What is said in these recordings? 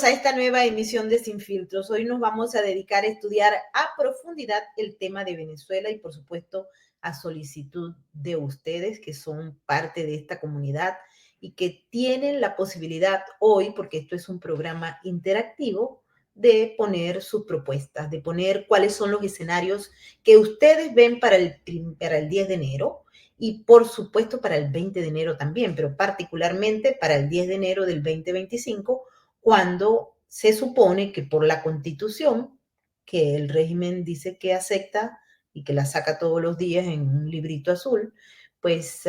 a esta nueva emisión de Sin Filtros. Hoy nos vamos a dedicar a estudiar a profundidad el tema de Venezuela y, por supuesto, a solicitud de ustedes que son parte de esta comunidad y que tienen la posibilidad hoy, porque esto es un programa interactivo, de poner sus propuestas, de poner cuáles son los escenarios que ustedes ven para el 10 de enero y, por supuesto, para el 20 de enero también, pero particularmente para el 10 de enero del 2025, cuando se supone que por la Constitución, que el régimen dice que acepta y que la saca todos los días en un librito azul, pues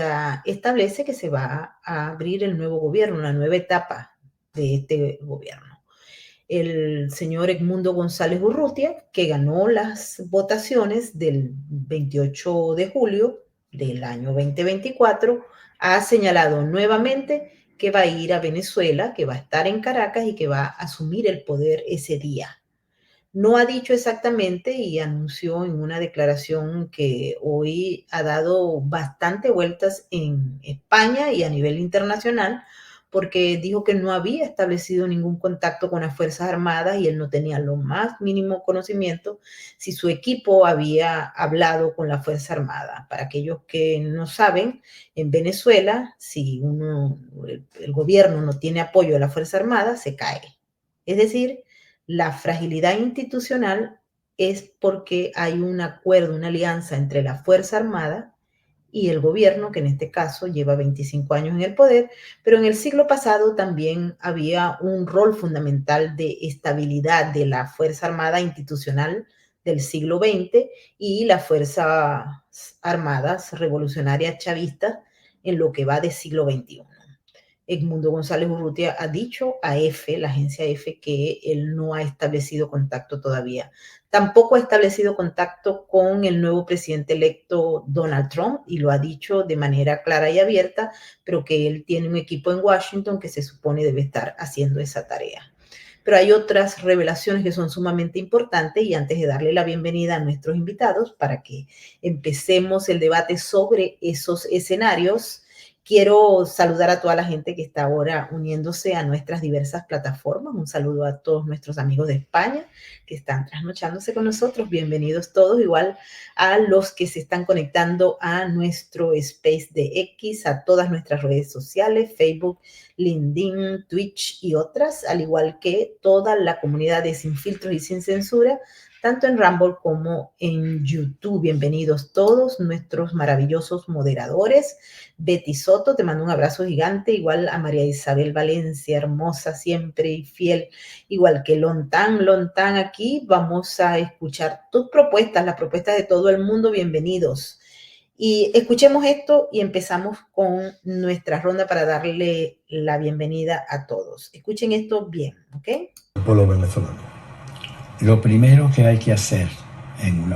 establece que se va a abrir el nuevo gobierno, una nueva etapa de este gobierno. El señor Edmundo González Urrutia, que ganó las votaciones del 28 de julio del año 2024, ha señalado nuevamente que va a ir a Venezuela, que va a estar en Caracas y que va a asumir el poder ese día. No ha dicho exactamente y anunció en una declaración que hoy ha dado bastante vueltas en España y a nivel internacional, porque dijo que no había establecido ningún contacto con las Fuerzas Armadas y él no tenía lo más mínimo conocimiento si su equipo había hablado con la Fuerza Armada. Para aquellos que no saben, en Venezuela, si el gobierno no tiene apoyo de la Fuerza Armada, se cae. Es decir, la fragilidad institucional es porque hay un acuerdo, una alianza entre la Fuerza Armada y el gobierno, que en este caso lleva 25 años en el poder, pero en el siglo pasado también había un rol fundamental de estabilidad de la Fuerza Armada institucional del siglo XX y las Fuerzas Armadas Revolucionarias Chavistas en lo que va del siglo XXI. Edmundo González Urrutia ha dicho a EFE, la agencia EFE, que él no ha establecido contacto todavía. Tampoco ha establecido contacto con el nuevo presidente electo Donald Trump y lo ha dicho de manera clara y abierta, pero que él tiene un equipo en Washington que se supone debe estar haciendo esa tarea. Pero hay otras revelaciones que son sumamente importantes y antes de darle la bienvenida a nuestros invitados para que empecemos el debate sobre esos escenarios, quiero saludar a toda la gente que está ahora uniéndose a nuestras diversas plataformas. Un saludo a todos nuestros amigos de España que están trasnochándose con nosotros. Bienvenidos todos, igual a los que se están conectando a nuestro space de X, a todas nuestras redes sociales, Facebook, LinkedIn, Twitch y otras, al igual que toda la comunidad de Sin Filtros y Sin Censura, tanto en Rumble como en YouTube. Bienvenidos todos nuestros maravillosos moderadores. Betty Soto, te mando un abrazo gigante, igual a María Isabel Valencia, hermosa siempre y fiel, igual que Lontán aquí. Vamos a escuchar tus propuestas, las propuestas de todo el mundo. Bienvenidos. Y escuchemos esto y empezamos con nuestra ronda para darle la bienvenida a todos. Escuchen esto bien, ¿ok? El pueblo venezolano. Lo primero que hay que hacer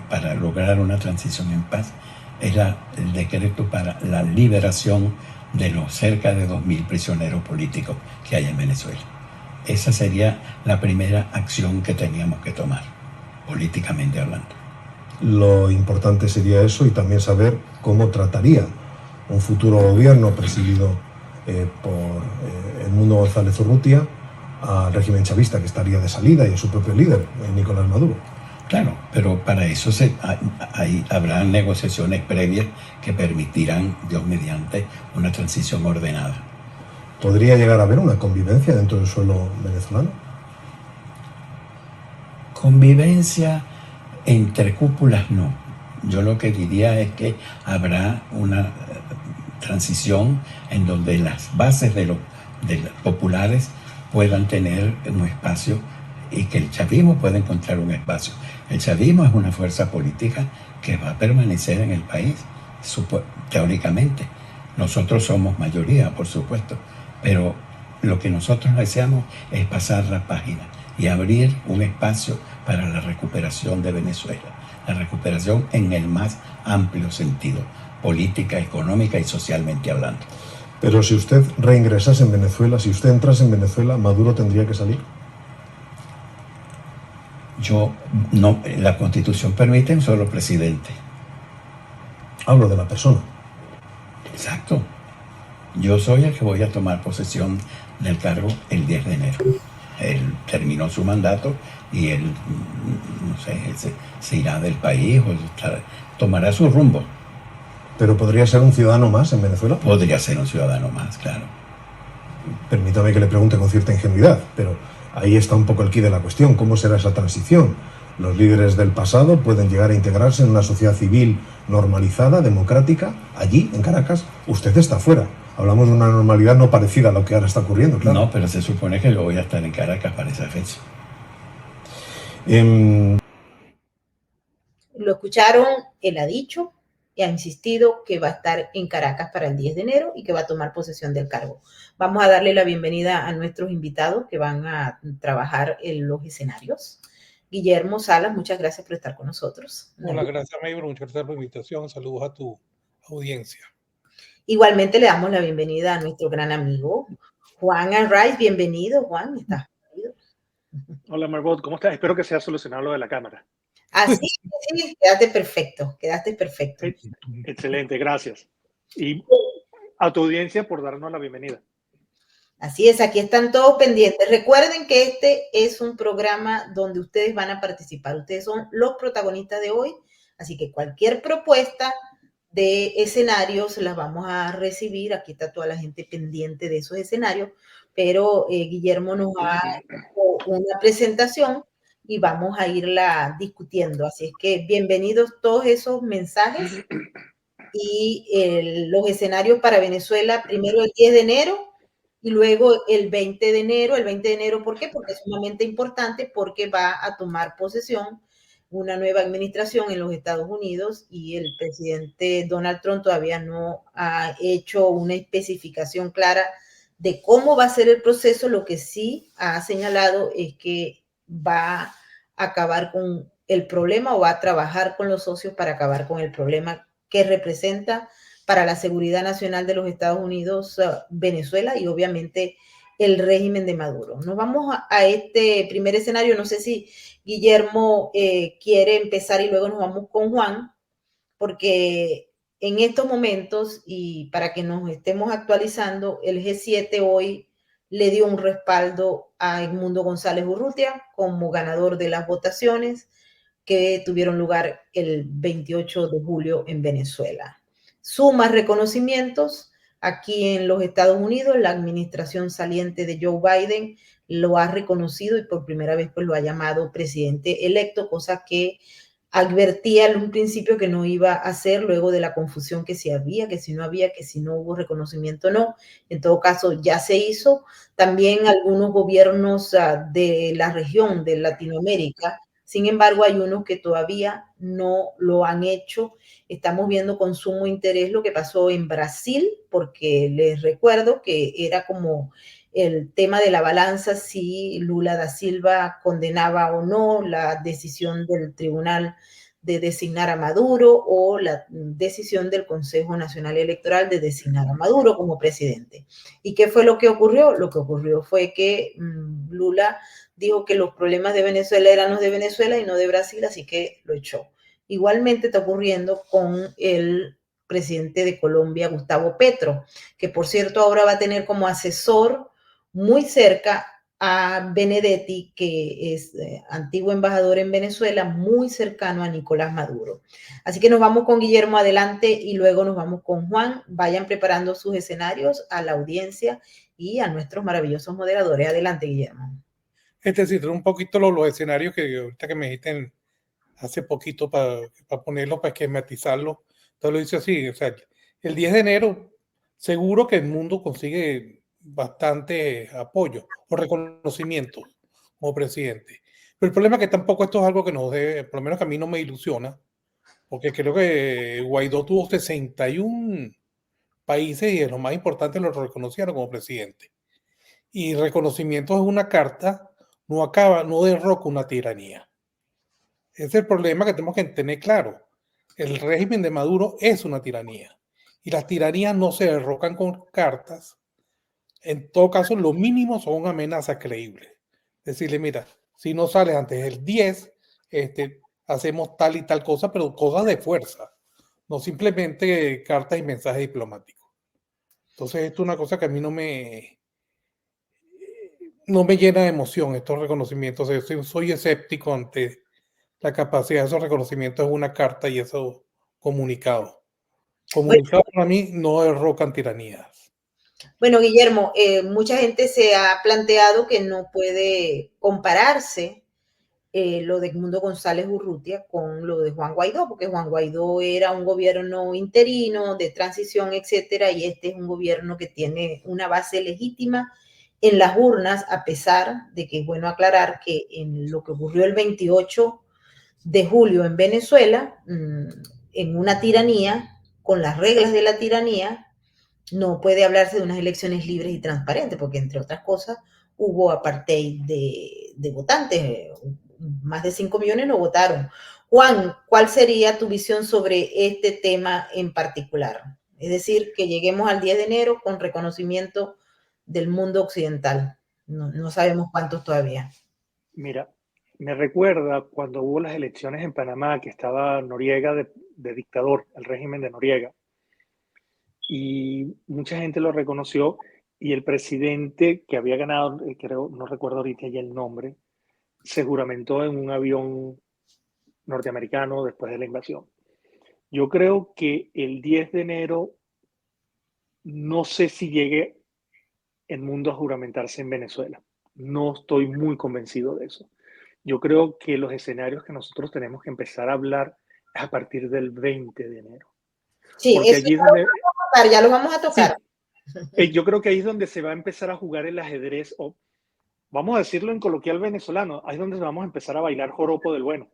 para lograr una transición en paz es el decreto para la liberación de los cerca de 2.000 prisioneros políticos que hay en Venezuela. Esa sería la primera acción que teníamos que tomar, políticamente hablando. Lo importante sería eso y también saber cómo trataría un futuro gobierno presidido por Edmundo González Urrutia al régimen chavista, que estaría de salida, y a su propio líder, Nicolás Maduro. Claro, pero para eso habrá negociaciones previas que permitirán, Dios mediante, una transición ordenada. ¿Podría llegar a haber una convivencia dentro del suelo venezolano? Convivencia entre cúpulas no. Yo lo que diría es que habrá una transición en donde las bases de los populares puedan tener un espacio y que el chavismo pueda encontrar un espacio. El chavismo es una fuerza política que va a permanecer en el país, teóricamente. Nosotros somos mayoría, por supuesto, pero lo que nosotros deseamos es pasar la página y abrir un espacio para la recuperación de Venezuela. La recuperación en el más amplio sentido, política, económica y socialmente hablando. Pero si usted reingresase en Venezuela, si usted entrase en Venezuela, ¿Maduro tendría que salir? La Constitución permite un solo presidente. Hablo de la persona. Exacto. Yo soy el que voy a tomar posesión del cargo el 10 de enero. él terminó su mandato y él, no sé, se irá del país o tomará su rumbo. ¿Pero podría ser un ciudadano más en Venezuela? Podría ser un ciudadano más, claro. Permítame que le pregunte con cierta ingenuidad, pero ahí está un poco el quid de la cuestión. ¿Cómo será esa transición? Los líderes del pasado pueden llegar a integrarse en una sociedad civil normalizada, democrática. Allí, en Caracas, usted está fuera. Hablamos de una normalidad no parecida a lo que ahora está ocurriendo, claro. No, pero se supone que yo voy a estar en Caracas para esa fecha. Lo escucharon, él ha dicho y ha insistido que va a estar en Caracas para el 10 de enero y que va a tomar posesión del cargo. Vamos a darle la bienvenida a nuestros invitados que van a trabajar en los escenarios. Guillermo Salas, muchas gracias por estar con nosotros. Hola, gracias, Maybro. Muchas gracias por la invitación. Saludos a tu audiencia. Igualmente le damos la bienvenida a nuestro gran amigo Juan Arraiz. Bienvenido, Juan. ¿Estás bienvenido? Hola, Margot. ¿Cómo estás? Espero que sea solucionado lo de la cámara. Así, sí, quedaste perfecto. Excelente, gracias. Y a tu audiencia por darnos la bienvenida. Así es, aquí están todos pendientes. Recuerden que este es un programa donde ustedes van a participar. Ustedes son los protagonistas de hoy, así que cualquier propuesta de escenarios las vamos a recibir. Aquí está toda la gente pendiente de esos escenarios, pero Guillermo nos ha hecho una presentación y vamos a irla discutiendo. Así es que bienvenidos todos esos mensajes y los escenarios para Venezuela, primero el 10 de enero y luego el 20 de enero. El 20 de enero, ¿por qué? Porque es sumamente importante, porque va a tomar posesión una nueva administración en los Estados Unidos y el presidente Donald Trump todavía no ha hecho una especificación clara de cómo va a ser el proceso. Lo que sí ha señalado es que va a acabar con el problema o va a trabajar con los socios para acabar con el problema que representa para la seguridad nacional de los Estados Unidos, Venezuela y obviamente el régimen de Maduro. Nos vamos a este primer escenario. No sé si Guillermo quiere empezar y luego nos vamos con Juan, porque en estos momentos, y para que nos estemos actualizando, el G7 hoy le dio un respaldo a Edmundo González Urrutia como ganador de las votaciones que tuvieron lugar el 28 de julio en Venezuela. Suma reconocimientos aquí en los Estados Unidos. La administración saliente de Joe Biden lo ha reconocido y por primera vez pues lo ha llamado presidente electo, cosa que advertía en un principio que no iba a hacer, luego de la confusión que si había, que si no había, que si no hubo reconocimiento, no. En todo caso, ya se hizo. También algunos gobiernos de la región de Latinoamérica. Sin embargo, hay unos que todavía no lo han hecho. Estamos viendo con sumo interés lo que pasó en Brasil, porque les recuerdo que era como el tema de la balanza si Lula da Silva condenaba o no la decisión del tribunal de designar a Maduro o la decisión del Consejo Nacional Electoral de designar a Maduro como presidente. ¿Y qué fue lo que ocurrió? Lo que ocurrió fue que Lula dijo que los problemas de Venezuela eran los de Venezuela y no de Brasil, así que lo echó. Igualmente está ocurriendo con el presidente de Colombia, Gustavo Petro, que por cierto ahora va a tener como asesor muy cerca a Benedetti, que es antiguo embajador en Venezuela, muy cercano a Nicolás Maduro. Así que nos vamos con Guillermo adelante y luego nos vamos con Juan. Vayan preparando sus escenarios a la audiencia y a nuestros maravillosos moderadores. Adelante, Guillermo. Sí, un poquito los escenarios que ahorita que me dijiste hace poquito para ponerlo, para esquematizarlo. Entonces lo dice así, o sea, el 10 de enero seguro que el mundo consigue bastante apoyo o reconocimiento como presidente. Pero el problema es que tampoco esto es algo que nos debe, por lo menos que a mí no me ilusiona, porque creo que Guaidó tuvo 61 países y de los más importantes lo reconocieron como presidente. Y reconocimiento es una carta, no derroca una tiranía. Ese es el problema que tenemos que tener claro. El régimen de Maduro es una tiranía y las tiranías no se derrocan con cartas. En todo caso, lo mínimo son amenazas creíbles. Decirle, mira, si no sales antes del 10, hacemos tal y tal cosa, pero cosas de fuerza, no simplemente cartas y mensajes diplomáticos. Entonces, esto es una cosa que a mí no me no me llena de emoción estos reconocimientos. Soy escéptico ante la capacidad de esos reconocimientos en una carta y eso comunicado. Comunicado para mí no derrocan tiranías. Bueno, Guillermo, mucha gente se ha planteado que no puede compararse lo de Edmundo González Urrutia con lo de Juan Guaidó, porque Juan Guaidó era un gobierno interino, de transición, etcétera, y este es un gobierno que tiene una base legítima en las urnas, a pesar de que es bueno aclarar que en lo que ocurrió el 28 de julio en Venezuela, en una tiranía, con las reglas de la tiranía, no puede hablarse de unas elecciones libres y transparentes, porque entre otras cosas hubo apartheid de votantes, más de 5 millones no votaron. Juan, ¿cuál sería tu visión sobre este tema en particular? Es decir, que lleguemos al 10 de enero con reconocimiento del mundo occidental. No sabemos cuántos todavía. Mira, me recuerda cuando hubo las elecciones en Panamá, que estaba Noriega de dictador, el régimen de Noriega, y mucha gente lo reconoció, y el presidente que había ganado, creo, no recuerdo ahorita ya el nombre, se juramentó en un avión norteamericano después de la invasión. Yo creo que el 10 de enero, no sé si llegue el mundo a juramentarse en Venezuela. No estoy muy convencido de eso. Yo creo que los escenarios que nosotros tenemos que empezar a hablar es a partir del 20 de enero. Sí, porque eso allí es donde, ya lo vamos a tocar. Sí, yo creo que ahí es donde se va a empezar a jugar el ajedrez, o vamos a decirlo en coloquial venezolano, ahí es donde vamos a empezar a bailar joropo del bueno.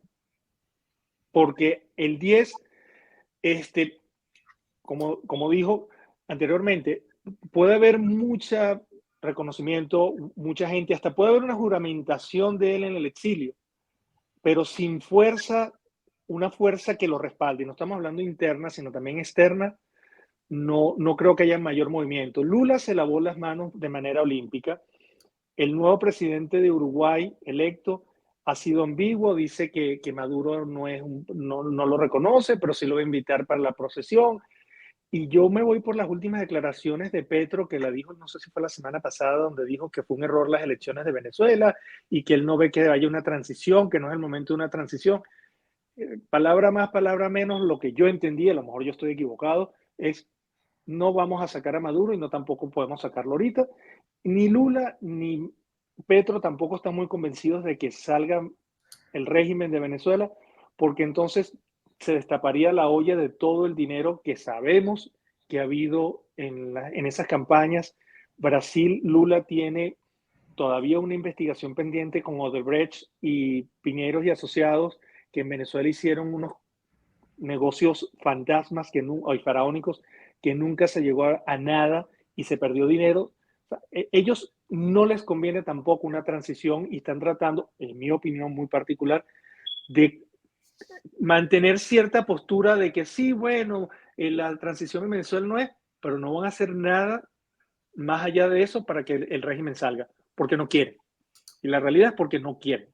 Porque el 10, como dijo anteriormente, puede haber mucho reconocimiento, mucha gente, hasta puede haber una juramentación de él en el exilio, pero sin fuerza, una fuerza que lo respalde. No estamos hablando interna, sino también externa. No creo que haya mayor movimiento. Lula se lavó las manos de manera olímpica. El nuevo presidente de Uruguay electo ha sido ambiguo, dice que Maduro no lo reconoce, pero sí lo va a invitar para la procesión. Y yo me voy por las últimas declaraciones de Petro, que la dijo, no sé si fue la semana pasada, donde dijo que fue un error las elecciones de Venezuela y que él no ve que haya una transición, que no es el momento de una transición. Palabra más, palabra menos, lo que yo entendí, a lo mejor yo estoy equivocado, es no vamos a sacar a Maduro y no tampoco podemos sacarlo ahorita. Ni Lula ni Petro tampoco están muy convencidos de que salga el régimen de Venezuela, porque entonces se destaparía la olla de todo el dinero que sabemos que ha habido en esas campañas. Brasil, Lula tiene todavía una investigación pendiente con Odebrecht y Piñeros y Asociados, que en Venezuela hicieron unos negocios fantasmas y faraónicos que nunca se llegó a nada y se perdió dinero. O sea, ellos no les conviene tampoco una transición y están tratando, en mi opinión muy particular, de mantener cierta postura de que sí, bueno, la transición en Venezuela no es, pero no van a hacer nada más allá de eso para que el régimen salga, porque no quieren. Y la realidad es porque no quieren.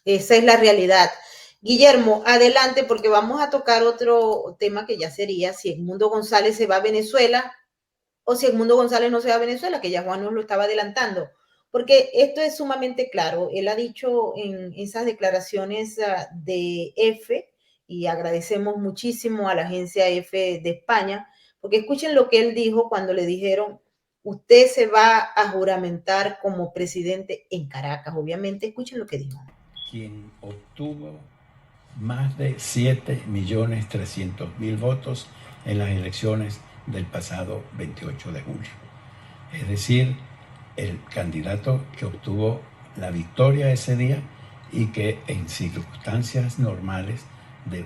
Esa es la realidad. Guillermo, adelante, porque vamos a tocar otro tema que ya sería si Edmundo González se va a Venezuela o si Edmundo González no se va a Venezuela, que ya Juan nos lo estaba adelantando. Porque esto es sumamente claro. Él ha dicho en esas declaraciones de F, y agradecemos muchísimo a la agencia F de España, porque escuchen lo que él dijo cuando le dijeron, usted se va a juramentar como presidente en Caracas. Obviamente, escuchen lo que dijo. Quien obtuvo más de 7.300.000 votos en las elecciones del pasado 28 de julio. Es decir, el candidato que obtuvo la victoria ese día y que en circunstancias normales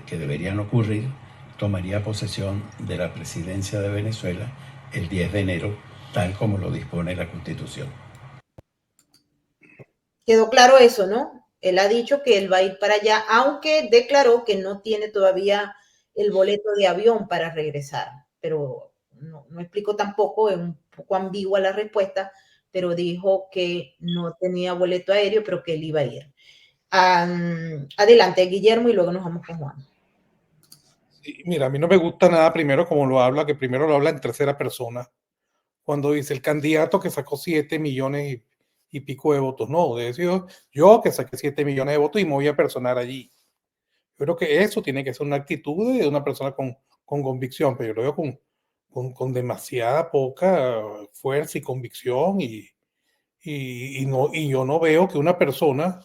que deberían ocurrir, tomaría posesión de la presidencia de Venezuela el 10 de enero, tal como lo dispone la Constitución. Quedó claro eso, ¿no? Él ha dicho que él va a ir para allá, aunque declaró que no tiene todavía el boleto de avión para regresar. Pero no explicó tampoco, es un poco ambigua la respuesta, pero dijo que no tenía boleto aéreo, pero que él iba a ir. Adelante, Guillermo, y luego nos vamos con Juan. Sí, mira, a mí no me gusta nada primero como lo habla, que primero lo habla en tercera persona, cuando dice el candidato que sacó 7 millones y pico de votos. No, de decir yo que saqué 7 millones de votos y me voy a personar allí. Yo creo que eso tiene que ser una actitud de una persona con convicción, pero yo lo veo con demasiada poca fuerza y convicción y yo no veo que una persona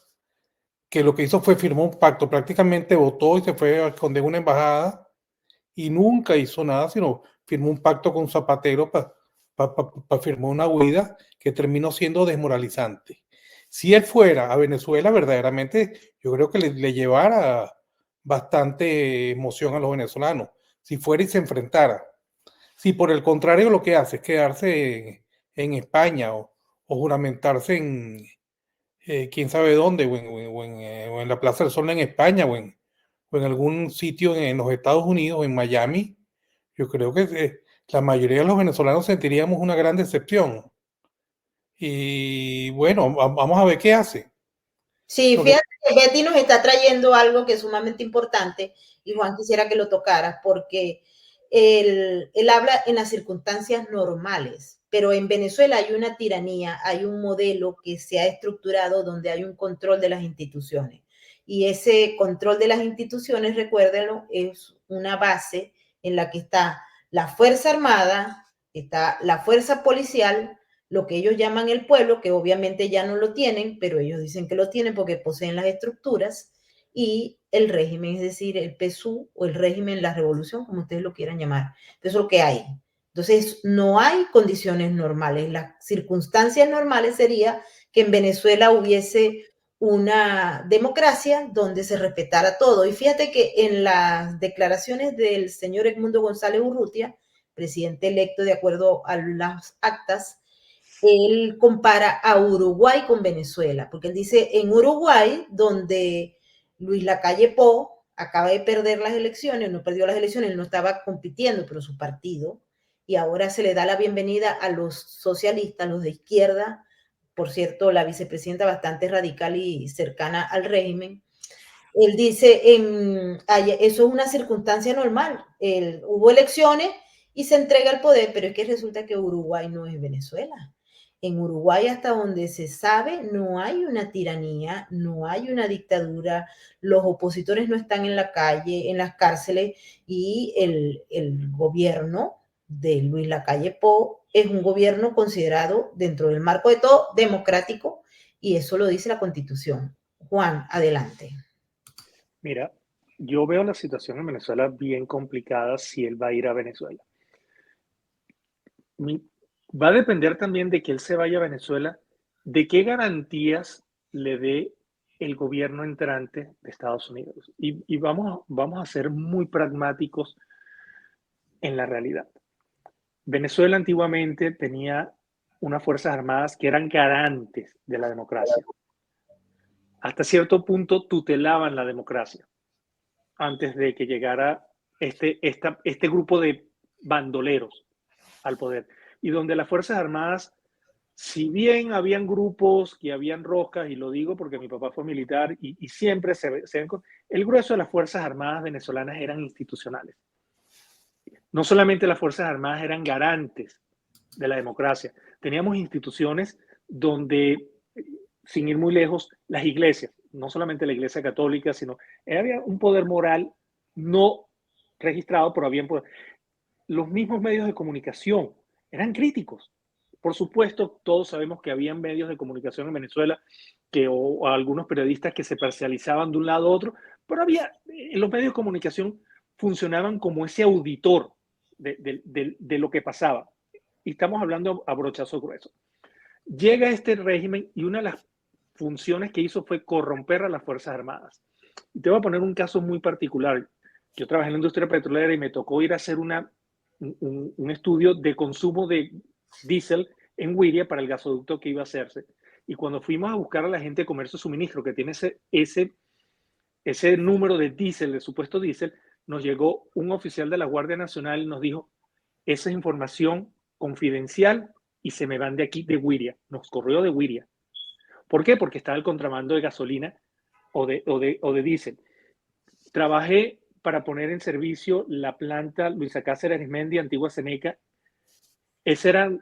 que lo que hizo fue firmó un pacto, prácticamente votó y se fue a esconder una embajada y nunca hizo nada, sino firmó un pacto con Zapatero para firmar una huida que terminó siendo desmoralizante. Si él fuera a Venezuela, verdaderamente yo creo que le llevara bastante emoción a los venezolanos, si fuera y se enfrentara. Si por el contrario lo que hace es quedarse en España o juramentarse en quién sabe dónde, o en la Plaza del Sol en España, o en algún sitio en los Estados Unidos, en Miami, yo creo que la mayoría de los venezolanos sentiríamos una gran decepción. Y bueno, vamos a ver qué hace. Sí, Porque, fíjate que Betty nos está trayendo algo que es sumamente importante y Juan quisiera que lo tocara porque él habla en las circunstancias normales, pero en Venezuela hay una tiranía, hay un modelo que se ha estructurado donde hay un control de las instituciones. Y ese control de las instituciones, recuérdenlo, es una base en la que está la Fuerza Armada, está la Fuerza Policial, lo que ellos llaman el pueblo, que obviamente ya no lo tienen, pero ellos dicen que lo tienen porque poseen las estructuras, y el régimen, es decir, el PSUV o el régimen, la revolución, como ustedes lo quieran llamar. Eso es lo que hay. Entonces, no hay condiciones normales. Las circunstancias normales sería que en Venezuela hubiese una democracia donde se respetara todo. Y fíjate que en las declaraciones del señor Edmundo González Urrutia, presidente electo de acuerdo a las actas, él compara a Uruguay con Venezuela, porque él dice, en Uruguay, donde Luis Lacalle Pou acaba de perder las elecciones, no perdió las elecciones, no estaba compitiendo, pero su partido, y ahora se le da la bienvenida a los socialistas, los de izquierda, por cierto, la vicepresidenta bastante radical y cercana al régimen. Él dice, eso es una circunstancia normal, hubo elecciones y se entrega el poder, pero es que resulta que Uruguay no es Venezuela. En Uruguay, hasta donde se sabe, no hay una tiranía, no hay una dictadura, los opositores no están en la calle, en las cárceles, y el gobierno de Luis Lacalle Pou es un gobierno considerado, dentro del marco de todo, democrático, y eso lo dice la Constitución. Juan, adelante. Mira, yo veo la situación en Venezuela bien complicada si él va a ir a Venezuela. Va a depender también de que él se vaya a Venezuela, de qué garantías le dé el gobierno entrante de Estados Unidos. Y vamos a ser muy pragmáticos en la realidad. Venezuela antiguamente tenía unas fuerzas armadas que eran garantes de la democracia. Hasta cierto punto tutelaban la democracia antes de que llegara este grupo de bandoleros al poder. Y donde las Fuerzas Armadas, si bien habían grupos que habían roscas, y lo digo porque mi papá fue militar y siempre el grueso de las Fuerzas Armadas venezolanas eran institucionales. No solamente las Fuerzas Armadas eran garantes de la democracia, teníamos instituciones donde, sin ir muy lejos, las iglesias, no solamente la Iglesia Católica, sino había un poder moral no registrado, pero había poder. Los mismos medios de comunicación eran críticos. Por supuesto, todos sabemos que había medios de comunicación en Venezuela o algunos periodistas que se parcializaban de un lado a otro, pero los medios de comunicación funcionaban como ese auditor de lo que pasaba. Y estamos hablando a brochazo grueso. Llega este régimen y una de las funciones que hizo fue corromper a las Fuerzas Armadas. Y te voy a poner un caso muy particular. Yo trabajé en la industria petrolera y me tocó ir a hacer un estudio de consumo de diésel en Wiria para el gasoducto que iba a hacerse. Y cuando fuimos a buscar a la gente de comercio suministro que tiene ese número de diésel, de supuesto diésel, nos llegó un oficial de la Guardia Nacional y nos dijo, esa es información confidencial y se me van de aquí, de Wiria. Nos corrió de Wiria. ¿Por qué? Porque estaba el contrabando de gasolina o de diésel. Trabajé para poner en servicio la planta Luisa Cáceres Arizmendi, antigua Seneca. Esa era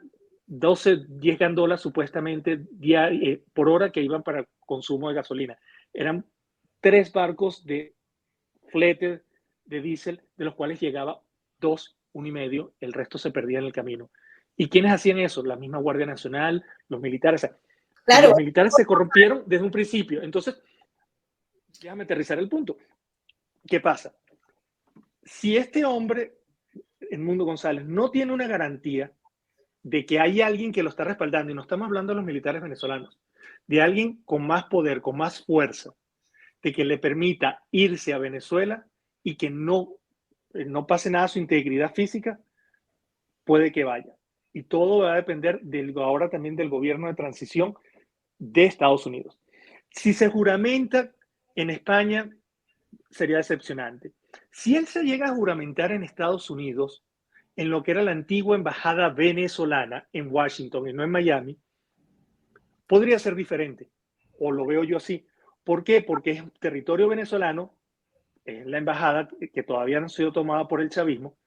10 gandolas supuestamente por hora que iban para consumo de gasolina. Eran 3 barcos de flete de diésel, de los cuales llegaba 2, 1,5, el resto se perdía en el camino. ¿Y quiénes hacían eso? La misma Guardia Nacional, los militares. Claro. Los militares se corrompieron desde un principio. Entonces, déjame aterrizar el punto. ¿Qué pasa? Si este hombre, Edmundo González, no tiene una garantía de que hay alguien que lo está respaldando, y no estamos hablando de los militares venezolanos, de alguien con más poder, con más fuerza, de que le permita irse a Venezuela y que no pase nada a su integridad física, puede que vaya. Y todo va a depender ahora también del gobierno de transición de Estados Unidos. Si se juramenta en España, sería decepcionante. Si él se llega a juramentar en Estados Unidos, en lo que era la antigua embajada venezolana en Washington y no en Miami, podría ser diferente, o lo veo yo así. ¿Por qué? Porque es territorio venezolano, es la embajada que todavía no ha sido tomada por el chavismo,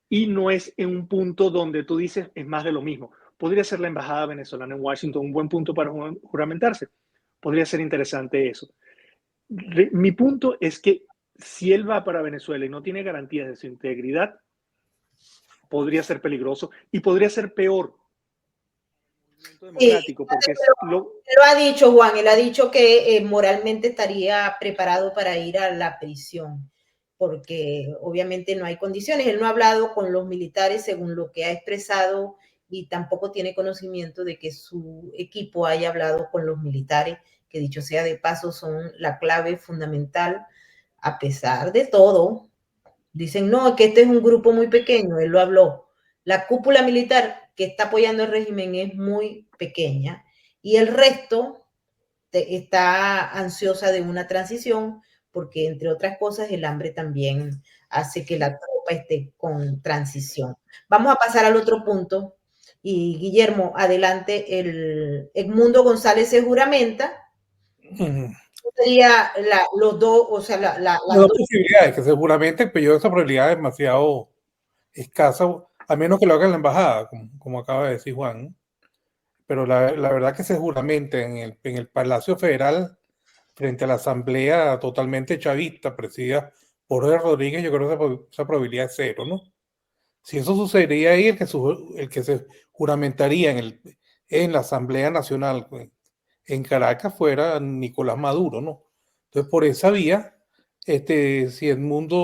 y no es en un punto donde tú dices es más de lo mismo. Podría ser la embajada venezolana en Washington un buen punto para juramentarse. Podría ser interesante eso. Mi punto es que si él va para Venezuela y no tiene garantías de su integridad, podría ser peligroso y podría ser peor. Democrático, porque lo ha dicho Juan, él ha dicho que moralmente estaría preparado para ir a la prisión, porque obviamente no hay condiciones. Él no ha hablado con los militares según lo que ha expresado y tampoco tiene conocimiento de que su equipo haya hablado con los militares, que dicho sea de paso son la clave fundamental a pesar de todo. Dicen, no, que este es un grupo muy pequeño, él lo habló. La cúpula militar que está apoyando el régimen es muy pequeña y el resto está ansiosa de una transición porque, entre otras cosas, el hambre también hace que la tropa esté con transición. Vamos a pasar al otro punto y Guillermo, adelante, Edmundo González se juramenta. Sería los dos, o sea, las dos posibilidades, que seguramente el periodo de esa probabilidad es demasiado escasa, a menos que lo haga en la embajada, como acaba de decir Juan. Pero la verdad que se juramenta en el Palacio Federal frente a la Asamblea totalmente chavista, presidida por Jorge Rodríguez, yo creo que esa probabilidad es cero, ¿no? Si eso sucedería ahí, el que se juramentaría en la Asamblea Nacional en Caracas fuera Nicolás Maduro, ¿no? Entonces, por esa vía, si Edmundo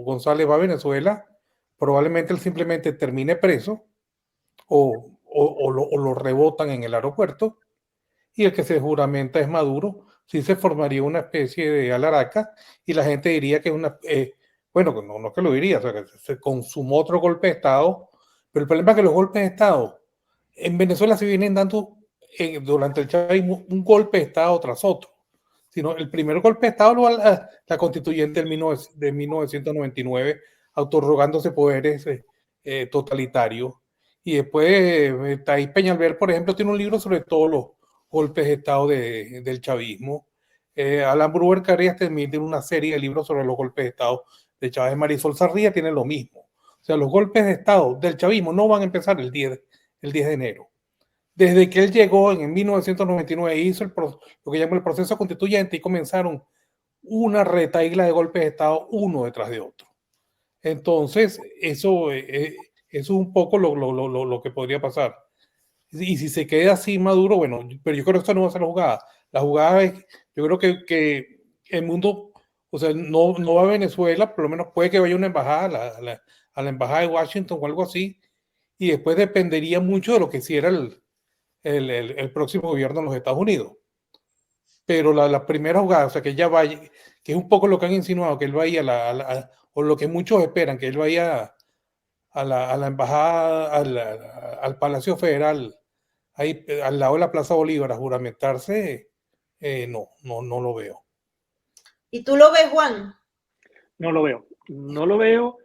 González va a Venezuela, probablemente él simplemente termine preso o lo rebotan en el aeropuerto, y el que se juramenta es Maduro. Sí se formaría una especie de alaraca y la gente diría que es una... bueno, no que lo diría, o sea, que se consumó otro golpe de Estado, pero el problema es que los golpes de Estado en Venezuela se vienen dando durante el chavismo un golpe de Estado tras otro. Sino el primer golpe de Estado lo da la constituyente de 1999, autorrogándose poderes totalitarios. Y después, Thais Peñalver, por ejemplo, tiene un libro sobre todos los golpes de Estado del chavismo. Alan Brewer Carías también tiene una serie de libros sobre los golpes de Estado de Chávez. Marisol Sarria tiene lo mismo. O sea, los golpes de Estado del chavismo no van a empezar el 10 de enero. Desde que él llegó en 1999 hizo lo que llama el proceso constituyente y comenzaron una retaíla de golpes de Estado uno detrás de otro. Entonces, eso es un poco lo que podría pasar. Y si se queda así Maduro, bueno, pero yo creo que esto no va a ser la jugada. La jugada es, yo creo que el mundo, o sea, no va a Venezuela, por lo menos puede que vaya una embajada, a la embajada de Washington o algo así, y después dependería mucho de lo que hiciera el próximo gobierno de los Estados Unidos. Pero la primera jugada, o sea, que ya vaya, que es un poco lo que han insinuado, que él vaya o lo que muchos esperan, que él vaya a la embajada, al Palacio Federal, ahí al lado de la Plaza Bolívar, a juramentarse, no lo veo. ¿Y tú lo ves, Juan? No lo veo.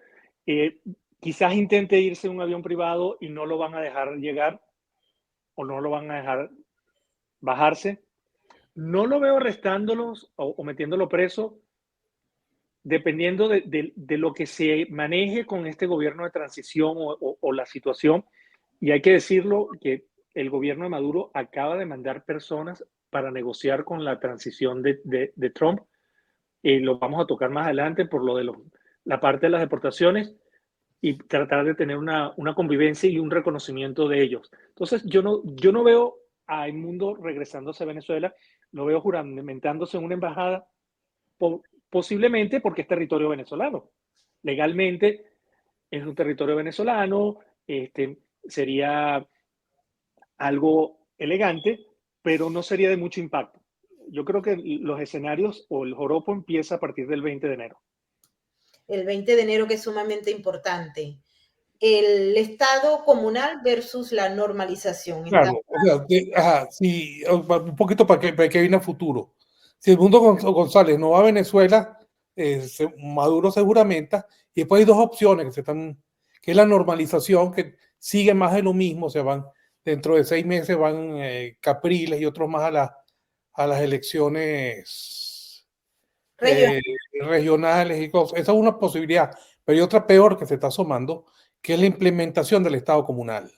Quizás intente irse en un avión privado y no lo van a dejar llegar o no lo van a dejar bajarse. No lo veo arrestándolos o metiéndolo preso, dependiendo de lo que se maneje con este gobierno de transición o la situación. Y hay que decirlo que el gobierno de Maduro acaba de mandar personas para negociar con la transición de Trump. Lo vamos a tocar más adelante por lo de la parte de las deportaciones y tratar de tener una convivencia y un reconocimiento de ellos. Entonces, yo no veo a Edmundo regresándose a Venezuela, lo veo juramentándose en una embajada, posiblemente porque es territorio venezolano. Legalmente es un territorio venezolano, sería algo elegante, pero no sería de mucho impacto. Yo creo que los escenarios o el joropo empieza a partir del 20 de enero. El 20 de enero, que es sumamente importante. El estado comunal versus la normalización. Claro, o sea, sí, un poquito para que viene a futuro. Si Edmundo González no va a Venezuela, Maduro se juramenta, y después hay dos opciones que es la normalización, que sigue más de lo mismo, se van, dentro de 6 meses van Capriles y otros más a las elecciones regionales y cosas. Esa es una posibilidad, pero hay otra peor que se está asomando, que es la implementación del Estado comunal.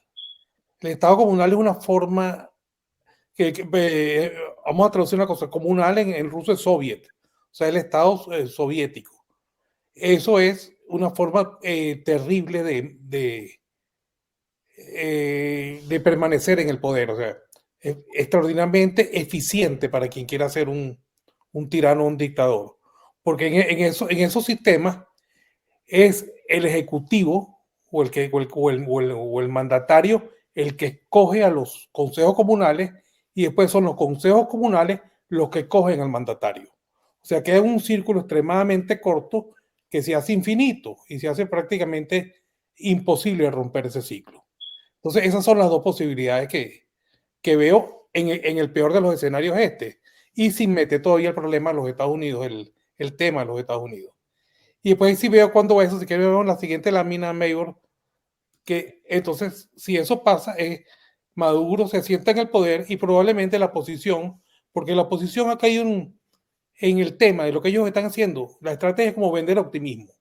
El Estado comunal es una forma vamos a traducir una cosa, comunal en ruso es soviet, o sea, el Estado soviético. Eso es una forma terrible de permanecer en el poder, o sea, es extraordinariamente eficiente para quien quiera ser un tirano o un dictador, porque en esos sistemas es el ejecutivo o el mandatario el que escoge a los consejos comunales, y después son los consejos comunales los que escogen al mandatario. O sea que es un círculo extremadamente corto que se hace infinito y se hace prácticamente imposible romper ese ciclo. Entonces esas son las dos posibilidades que veo en el peor de los escenarios y sin meter todavía el problema de los Estados Unidos, el tema de los Estados Unidos. Y después si veo cuándo va eso, si quiero ver la siguiente lámina, Mayor, que entonces si eso pasa, Maduro se sienta en el poder y probablemente la oposición, porque la oposición ha caído en el tema de lo que ellos están haciendo, la estrategia es como vender optimismo.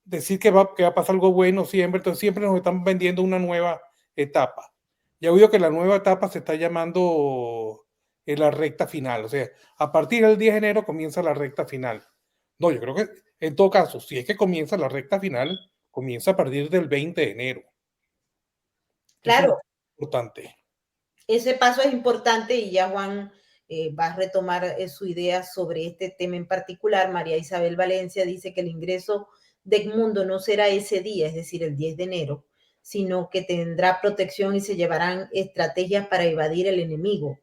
Decir que va a pasar algo bueno siempre, entonces siempre nos están vendiendo una nueva etapa. Ya he oído que la nueva etapa se está llamando la recta final, o sea, a partir del 10 de enero comienza la recta final. No, yo creo que en todo caso, si es que comienza la recta final, comienza a partir del 20 de enero. Claro. Eso es importante. Ese paso es importante y ya Juan va a retomar su idea sobre este tema en particular. María Isabel Valencia dice que el ingreso de Edmundo no será ese día, es decir, el 10 de enero, sino que tendrá protección y se llevarán estrategias para evadir el enemigo.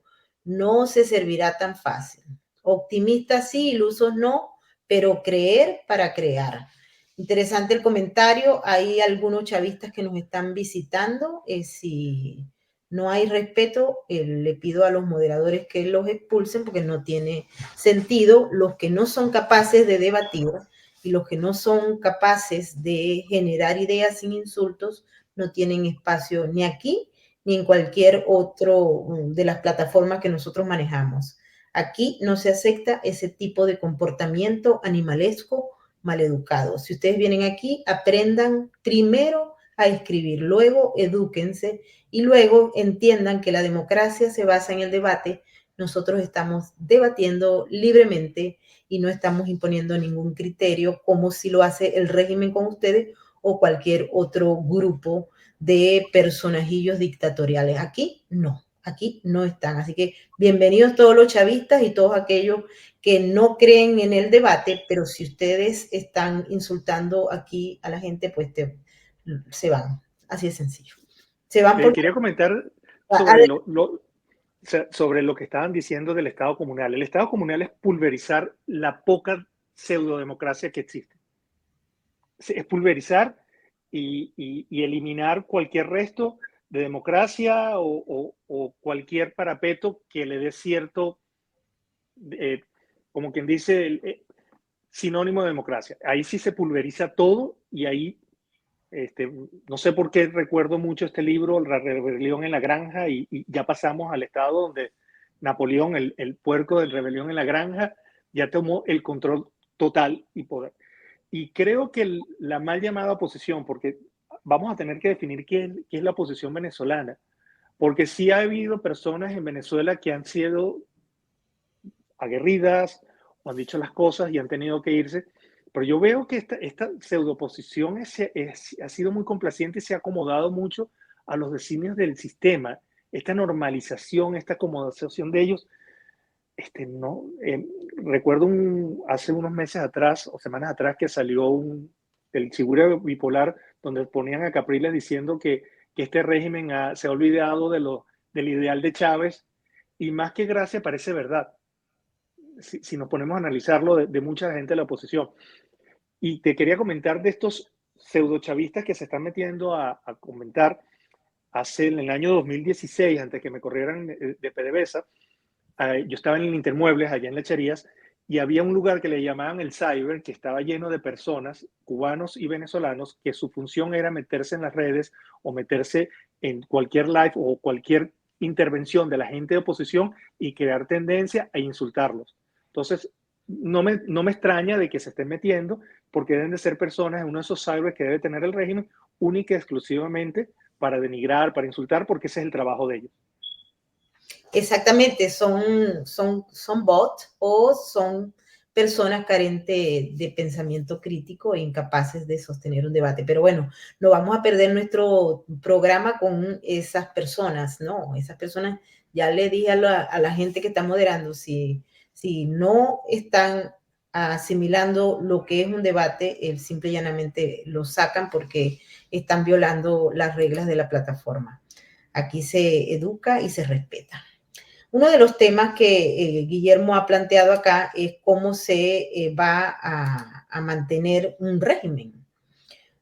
No se servirá tan fácil. Optimistas sí, ilusos no, pero creer para crear. Interesante el comentario. Hay algunos chavistas que nos están visitando. Si no hay respeto, le pido a los moderadores que los expulsen porque no tiene sentido. Los que no son capaces de debatir y los que no son capaces de generar ideas sin insultos no tienen espacio ni aquí ni en cualquier otro de las plataformas que nosotros manejamos. Aquí no se acepta ese tipo de comportamiento animalesco maleducado. Si ustedes vienen aquí, aprendan primero a escribir, luego edúquense y luego entiendan que la democracia se basa en el debate. Nosotros estamos debatiendo libremente y no estamos imponiendo ningún criterio como si lo hace el régimen con ustedes o cualquier otro grupo de personajillos dictatoriales. Aquí no están. Así que bienvenidos todos los chavistas y todos aquellos que no creen en el debate, pero si ustedes están insultando aquí a la gente, pues se van. Así de sencillo. Se van por... Quería comentar sobre lo que estaban diciendo del Estado comunal. El Estado comunal es pulverizar la poca pseudodemocracia que existe. Es pulverizar y eliminar cualquier resto de democracia o cualquier parapeto que le dé cierto, como quien dice, sinónimo de democracia. Ahí sí se pulveriza todo y ahí, no sé por qué recuerdo mucho este libro, La rebelión en la granja, y ya pasamos al estado donde Napoleón, el puerco de rebelión en la granja, ya tomó el control total y poder. Y creo que la mal llamada oposición, porque vamos a tener que definir qué es la oposición venezolana, porque sí ha habido personas en Venezuela que han sido aguerridas o han dicho las cosas y han tenido que irse, pero yo veo que esta pseudo-oposición ha sido muy complaciente y se ha acomodado mucho a los designios del sistema, esta normalización, esta acomodación de ellos. No, recuerdo hace unos meses atrás o semanas atrás que salió el figura bipolar donde ponían a Capriles diciendo que este régimen se ha olvidado del ideal de Chávez, y más que gracia parece verdad, si nos ponemos a analizarlo de mucha gente de la oposición. Y te quería comentar de estos pseudochavistas que se están metiendo a comentar. En el año 2016, antes que me corrieran de PDVSA, yo estaba en el Intermuebles, allá en Lecherías, y había un lugar que le llamaban el Cyber, que estaba lleno de personas, cubanos y venezolanos, que su función era meterse en las redes o meterse en cualquier live o cualquier intervención de la gente de oposición y crear tendencia e insultarlos. Entonces, no me extraña de que se estén metiendo, porque deben de ser personas en uno de esos cyber que debe tener el régimen única y exclusivamente para denigrar, para insultar, porque ese es el trabajo de ellos. Exactamente, son bots o son personas carentes de pensamiento crítico e incapaces de sostener un debate. Pero bueno, no vamos a perder nuestro programa con esas personas, ¿no? Esas personas, ya le dije a la gente que está moderando, si no están asimilando lo que es un debate, simple y llanamente lo sacan porque están violando las reglas de la plataforma. Aquí se educa y se respeta. Uno de los temas que Guillermo ha planteado acá es cómo se va a mantener un régimen.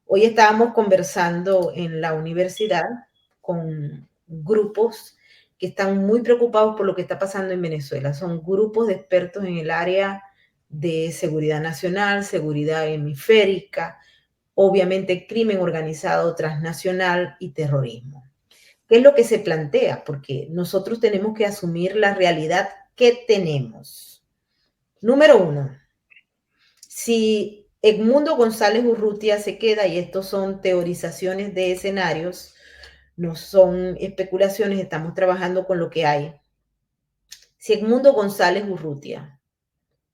Hoy estábamos conversando en la universidad con grupos que están muy preocupados por lo que está pasando en Venezuela. Son grupos de expertos en el área de seguridad nacional, seguridad hemisférica, obviamente crimen organizado transnacional y terrorismo. ¿Qué es lo que se plantea? Porque nosotros tenemos que asumir la realidad que tenemos. Número uno, si Edmundo González Urrutia se queda, y estos son teorizaciones de escenarios, no son especulaciones, estamos trabajando con lo que hay. Si Edmundo González Urrutia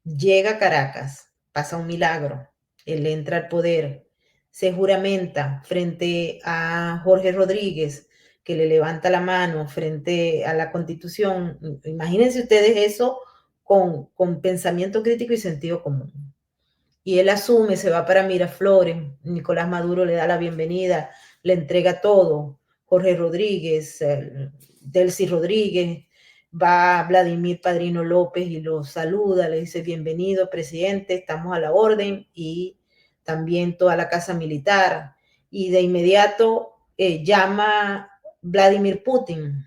llega a Caracas, pasa un milagro, él entra al poder, se juramenta frente a Jorge Rodríguez, que le levanta la mano frente a la Constitución. Imagínense ustedes eso con pensamiento crítico y sentido común. Y él asume, se va para Miraflores, Nicolás Maduro le da la bienvenida, le entrega todo, Jorge Rodríguez, Delcy Rodríguez, va Vladimir Padrino López y lo saluda, le dice bienvenido presidente, estamos a la orden, y también toda la casa militar, y de inmediato llama Vladimir Putin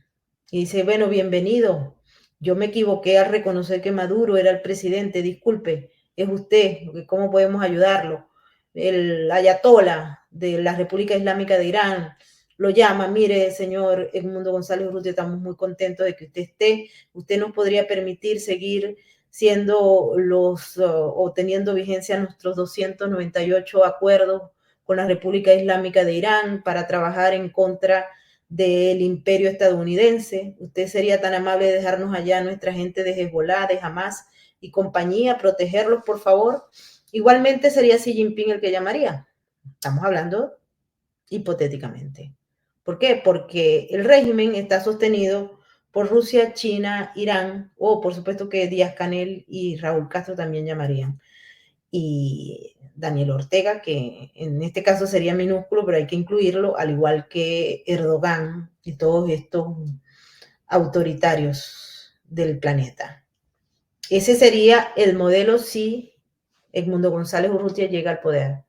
y dice, bueno, bienvenido, yo me equivoqué al reconocer que Maduro era el presidente, disculpe, es usted, ¿cómo podemos ayudarlo? El ayatolá de la República Islámica de Irán lo llama, mire, señor Edmundo González Urrutia, estamos muy contentos de que usted esté, usted nos podría permitir seguir siendo o teniendo vigencia nuestros 298 acuerdos con la República Islámica de Irán para trabajar en contra del imperio estadounidense. Usted sería tan amable de dejarnos allá nuestra gente de Hezbollah, de Hamas y compañía, protegerlos, por favor. Igualmente sería Xi Jinping el que llamaría. Estamos hablando hipotéticamente. ¿Por qué? Porque el régimen está sostenido por Rusia, China, Irán, o por supuesto que Díaz-Canel y Raúl Castro también llamarían. Y Daniel Ortega, que en este caso sería minúsculo, pero hay que incluirlo, al igual que Erdogan y todos estos autoritarios del planeta. Ese sería el modelo si Edmundo González Urrutia llega al poder.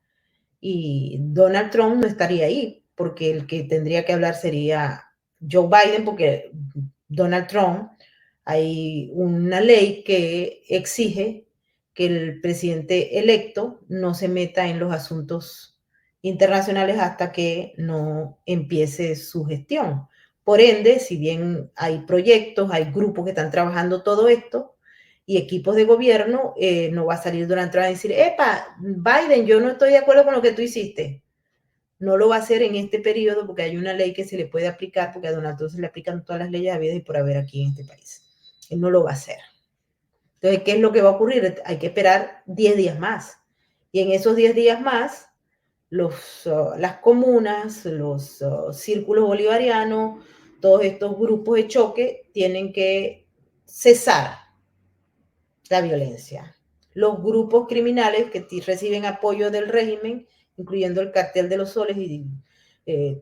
Y Donald Trump no estaría ahí, porque el que tendría que hablar sería Joe Biden, porque Donald Trump, hay una ley que exige que el presidente electo no se meta en los asuntos internacionales hasta que no empiece su gestión. Por ende, si bien hay proyectos, hay grupos que están trabajando todo esto y equipos de gobierno, no va a salir Donald Trump a decir, epa, Biden, yo no estoy de acuerdo con lo que tú hiciste. No lo va a hacer en este periodo porque hay una ley que se le puede aplicar, porque a Donald Trump se le aplican todas las leyes habidas y por haber aquí en este país. Él no lo va a hacer. Entonces, ¿qué es lo que va a ocurrir? Hay que esperar 10 días más. Y en esos 10 días más, las comunas, los círculos bolivarianos, todos estos grupos de choque tienen que cesar la violencia. Los grupos criminales que reciben apoyo del régimen, incluyendo el Cartel de los Soles y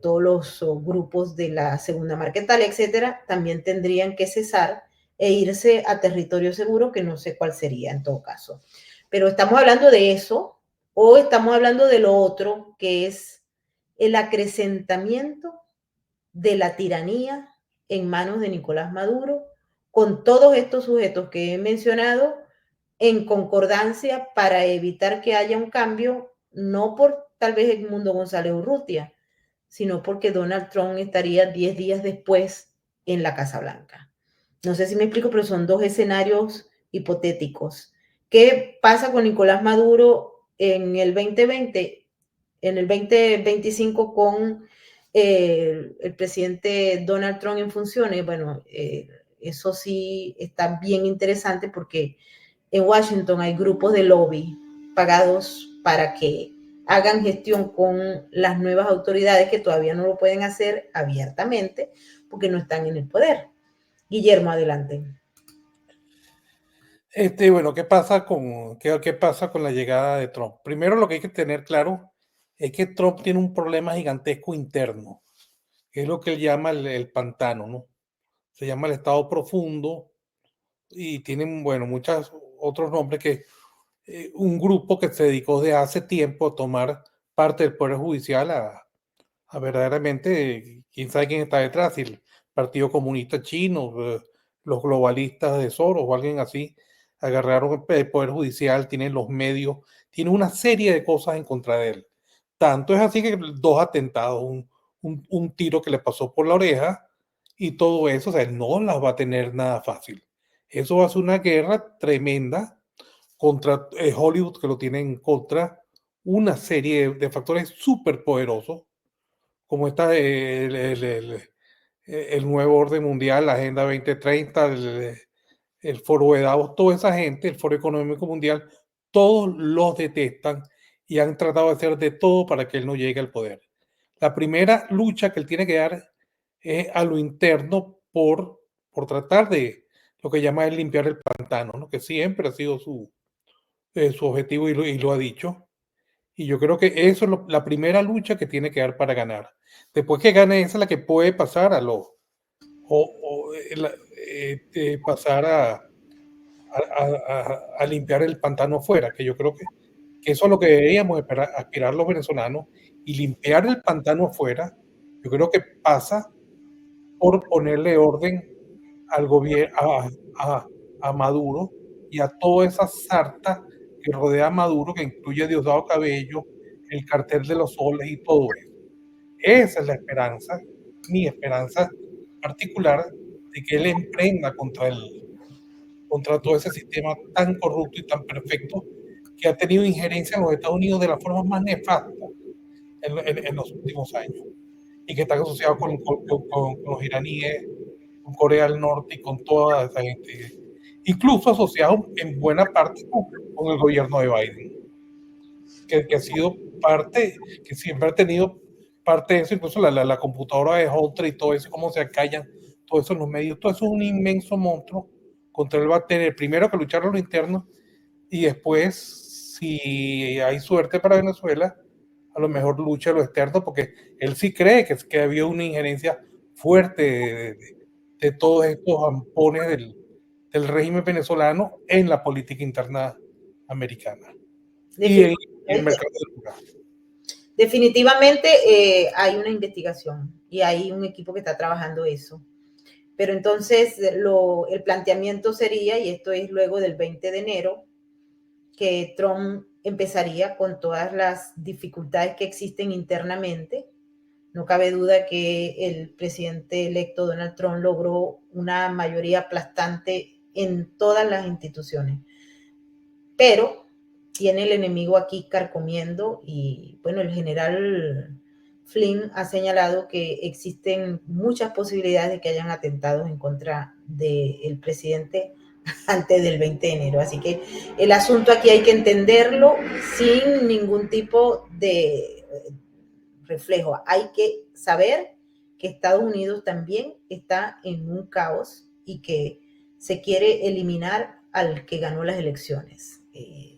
todos los grupos de la Segunda Marquetal, etcétera, también tendrían que cesar e irse a territorio seguro, que no sé cuál sería en todo caso. Pero estamos hablando de eso, o estamos hablando de lo otro, que es el acrecentamiento de la tiranía en manos de Nicolás Maduro, con todos estos sujetos que he mencionado, en concordancia para evitar que haya un cambio, no por tal vez Edmundo González Urrutia, sino porque Donald Trump estaría 10 días después en la Casa Blanca. No sé si me explico, pero son dos escenarios hipotéticos. ¿Qué pasa con Nicolás Maduro en el 2020, en el 2025 con el presidente Donald Trump en funciones? Bueno, eso sí está bien interesante porque en Washington hay grupos de lobby pagados para que hagan gestión con las nuevas autoridades que todavía no lo pueden hacer abiertamente porque no están en el poder. Guillermo, adelante. Bueno, ¿qué pasa con la llegada de Trump? Primero, lo que hay que tener claro es que Trump tiene un problema gigantesco interno, que es lo que él llama el pantano, ¿no? Se llama el estado profundo y tienen, bueno, muchos otros nombres que un grupo que se dedicó de hace tiempo a tomar parte del Poder Judicial a verdaderamente, quién sabe quién está detrás, si el Partido Comunista Chino, los globalistas de Soros o alguien así, agarraron el Poder Judicial, tienen los medios, tiene una serie de cosas en contra de él. Tanto es así que 2 atentados, un tiro que le pasó por la oreja y todo eso, o sea, no las va a tener nada fácil. Eso va a ser una guerra tremenda contra Hollywood, que lo tiene en contra, una serie de factores súper poderosos, como está el nuevo orden mundial, la Agenda 2030, el Foro de Davos, toda esa gente, el Foro Económico Mundial, todos los detestan y han tratado de hacer de todo para que él no llegue al poder. La primera lucha que él tiene que dar es a lo interno por tratar de lo que llama el limpiar el pantano, ¿no? Que siempre ha sido su objetivo y lo ha dicho. Y yo creo que eso es la primera lucha que tiene que dar para ganar. Después que gane esa es la que puede pasar pasar a limpiar el pantano afuera, que yo creo que eso es lo que deberíamos aspirar los venezolanos, y limpiar el pantano afuera, yo creo que pasa por ponerle orden al gobierno, a Maduro y a toda esa sarta que rodea a Maduro, que incluye a Diosdado Cabello, el Cartel de los Soles y todo eso. Esa es la esperanza, mi esperanza particular, de que él emprenda contra todo ese sistema tan corrupto y tan perfecto que ha tenido injerencia en los Estados Unidos de la forma más nefasta en los últimos años, y que está asociado con los iraníes, con Corea del Norte y con toda esa gente, incluso asociado en buena parte con el gobierno de Biden, que ha sido parte, que siempre ha tenido parte de eso, incluso la computadora de Hunter y todo eso, cómo se acallan, todo eso en los medios, todo eso es un inmenso monstruo. Contra él va a tener primero que luchar a lo interno y después, si hay suerte para Venezuela, a lo mejor lucha a lo externo, porque él sí cree que ha habido una injerencia fuerte de todos estos ampones del régimen venezolano en la política interna americana y en el mercado del lugar. Definitivamente hay una investigación y hay un equipo que está trabajando eso. Pero entonces el planteamiento sería, y esto es luego del 20 de enero, que Trump empezaría con todas las dificultades que existen internamente. No cabe duda que el presidente electo Donald Trump logró una mayoría aplastante en todas las instituciones, pero tiene el enemigo aquí carcomiendo y bueno, el general Flynn ha señalado que existen muchas posibilidades de que hayan atentados en contra del presidente antes del 20 de enero. Así que el asunto aquí hay que entenderlo sin ningún tipo de reflejo. Hay que saber que Estados Unidos también está en un caos y que se quiere eliminar al que ganó las elecciones.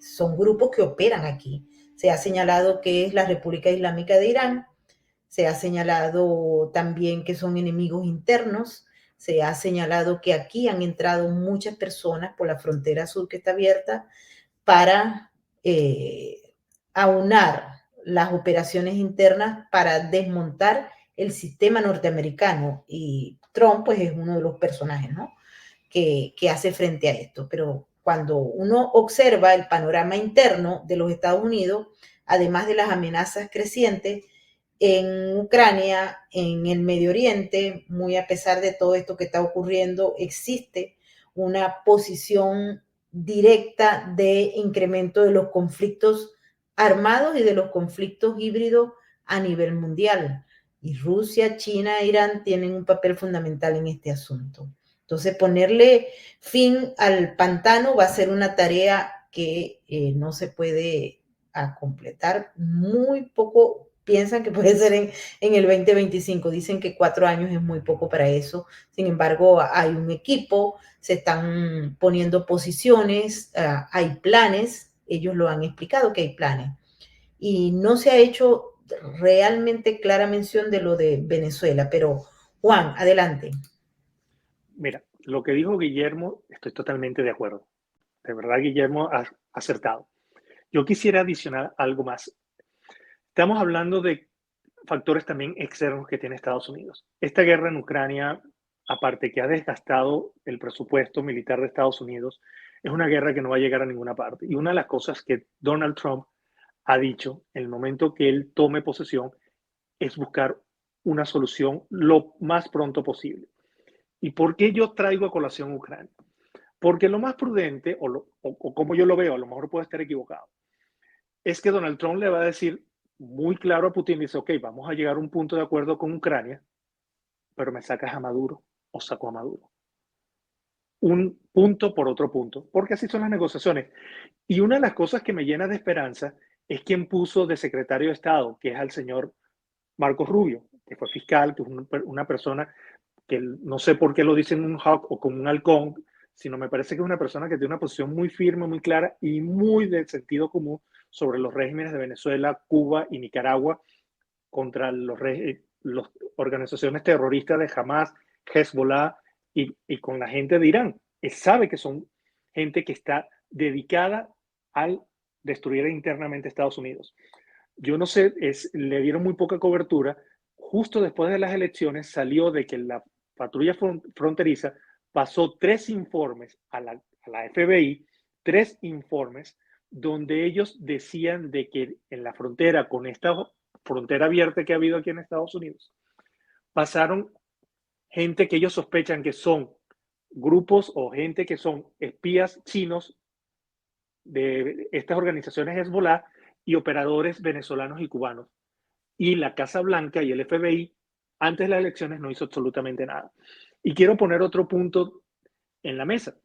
Son grupos que operan aquí. Se ha señalado que es la República Islámica de Irán, se ha señalado también que son enemigos internos, se ha señalado que aquí han entrado muchas personas por la frontera sur que está abierta para aunar las operaciones internas para desmontar el sistema norteamericano. Y Trump, pues, es uno de los personajes, ¿no?, que hace frente a esto. Pero cuando uno observa el panorama interno de los Estados Unidos, además de las amenazas crecientes en Ucrania, en el Medio Oriente, muy a pesar de todo esto que está ocurriendo, existe una posición directa de incremento de los conflictos armados y de los conflictos híbridos a nivel mundial. Y Rusia, China e Irán tienen un papel fundamental en este asunto. Entonces, ponerle fin al pantano va a ser una tarea que no se puede completar. Muy poco piensan que puede ser en el 2025. Dicen que 4 años es muy poco para eso. Sin embargo, hay un equipo, se están poniendo posiciones, hay planes, ellos lo han explicado que hay planes. Y no se ha hecho realmente clara mención de lo de Venezuela. Pero, Juan, adelante. Mira, lo que dijo Guillermo, estoy totalmente de acuerdo. De verdad, Guillermo ha acertado. Yo quisiera adicionar algo más. Estamos hablando de factores también externos que tiene Estados Unidos. Esta guerra en Ucrania, aparte que ha desgastado el presupuesto militar de Estados Unidos, es una guerra que no va a llegar a ninguna parte. Y una de las cosas que Donald Trump ha dicho en el momento que él tome posesión es buscar una solución lo más pronto posible. ¿Y por qué yo traigo a colación Ucrania? Porque lo más prudente, o como yo lo veo, a lo mejor puedo estar equivocado, es que Donald Trump le va a decir muy claro a Putin, dice, ok, vamos a llegar a un punto de acuerdo con Ucrania, pero me sacas a Maduro o saco a Maduro. Un punto por otro punto, porque así son las negociaciones. Y una de las cosas que me llena de esperanza es quien puso de secretario de Estado, que es al señor Marcos Rubio, que fue fiscal, que es una persona que no sé por qué lo dicen un hawk o como un halcón, sino me parece que es una persona que tiene una posición muy firme, muy clara y muy de sentido común sobre los regímenes de Venezuela, Cuba y Nicaragua contra las organizaciones terroristas de Hamas, Hezbollah y con la gente de Irán. Él sabe que son gente que está dedicada al destruir internamente Estados Unidos. Yo no sé, le dieron muy poca cobertura. Justo después de las elecciones salió de que la patrulla fronteriza pasó 3 informes a la FBI, 3 informes donde ellos decían de que en la frontera, con esta frontera abierta que ha habido aquí en Estados Unidos, pasaron gente que ellos sospechan que son grupos o gente que son espías chinos de estas organizaciones Hezbollah y operadores venezolanos y cubanos. Y la Casa Blanca y el FBI, antes de las elecciones, no hizo absolutamente nada. Y quiero poner otro punto en la mesa.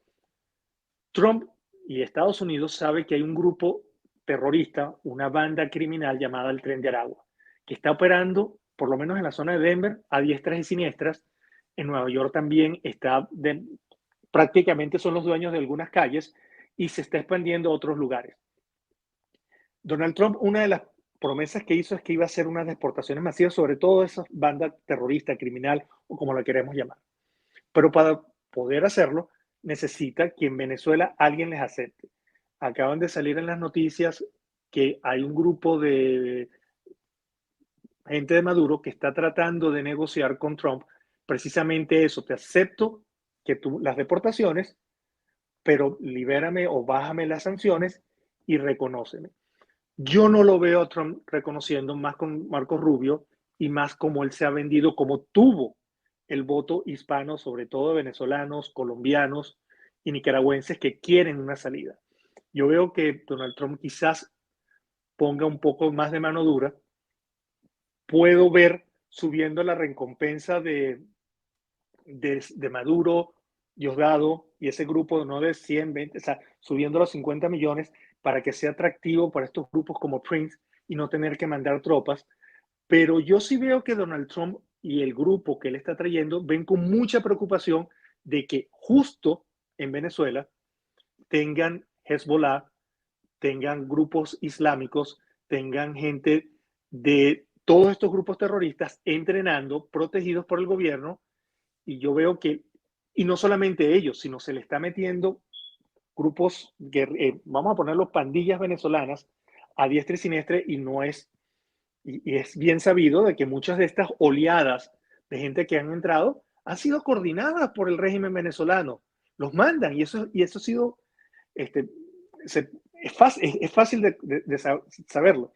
Trump y Estados Unidos sabe que hay un grupo terrorista, una banda criminal llamada el Tren de Aragua, que está operando, por lo menos en la zona de Denver, a diestras y siniestras. En Nueva York también prácticamente son los dueños de algunas calles y se está expandiendo a otros lugares. Donald Trump, una de las promesas que hizo es que iba a hacer unas deportaciones masivas sobre todo esas bandas terroristas, criminal o como la queremos llamar. Pero para poder hacerlo, necesita que en Venezuela alguien les acepte. Acaban de salir en las noticias que hay un grupo de gente de Maduro que está tratando de negociar con Trump precisamente eso. Te acepto que las deportaciones, pero libérame o bájame las sanciones y reconóceme. Yo no lo veo a Trump reconociendo más con Marco Rubio y más como él se ha vendido, como tuvo el voto hispano, sobre todo venezolanos, colombianos y nicaragüenses que quieren una salida. Yo veo que Donald Trump quizás ponga un poco más de mano dura puedo ver subiendo la recompensa de Maduro, Diosdado y ese grupo no de 100, 20, o sea, subiendo los 50 millones para que sea atractivo para estos grupos como Prince y no tener que mandar tropas. Pero yo sí veo que Donald Trump y el grupo que él está trayendo ven con mucha preocupación de que justo en Venezuela tengan Hezbollah, tengan grupos islámicos, tengan gente de todos estos grupos terroristas entrenando, protegidos por el gobierno, y yo veo que, y no solamente ellos, sino se le está metiendo grupos, vamos a ponerlo pandillas venezolanas, a diestra y siniestra, y no es, y es bien sabido de que muchas de estas oleadas de gente que han entrado han sido coordinadas por el régimen venezolano. Los mandan, y eso ha sido, es fácil de saberlo.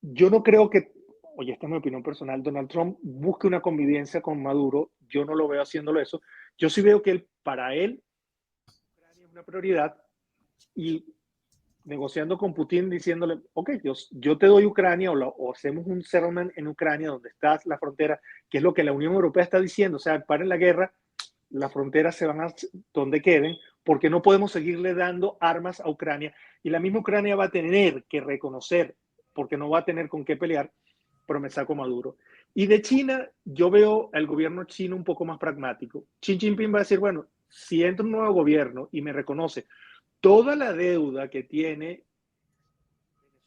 Yo no creo que, oye, esta es mi opinión personal, Donald Trump busque una convivencia con Maduro. Yo no lo veo haciéndolo eso. Yo sí veo que para él, Ucrania es una prioridad, y negociando con Putin diciéndole, ok, yo te doy Ucrania, o hacemos un settlement en Ucrania donde está la frontera, que es lo que la Unión Europea está diciendo, o sea, paren la guerra, las fronteras se van a donde queden, porque no podemos seguirle dando armas a Ucrania, y la misma Ucrania va a tener que reconocer, porque no va a tener con qué pelear, pero me saco Maduro. Y de China, yo veo al gobierno chino un poco más pragmático. Xi Jinping va a decir, bueno, si entra un nuevo gobierno y me reconoce toda la deuda que tiene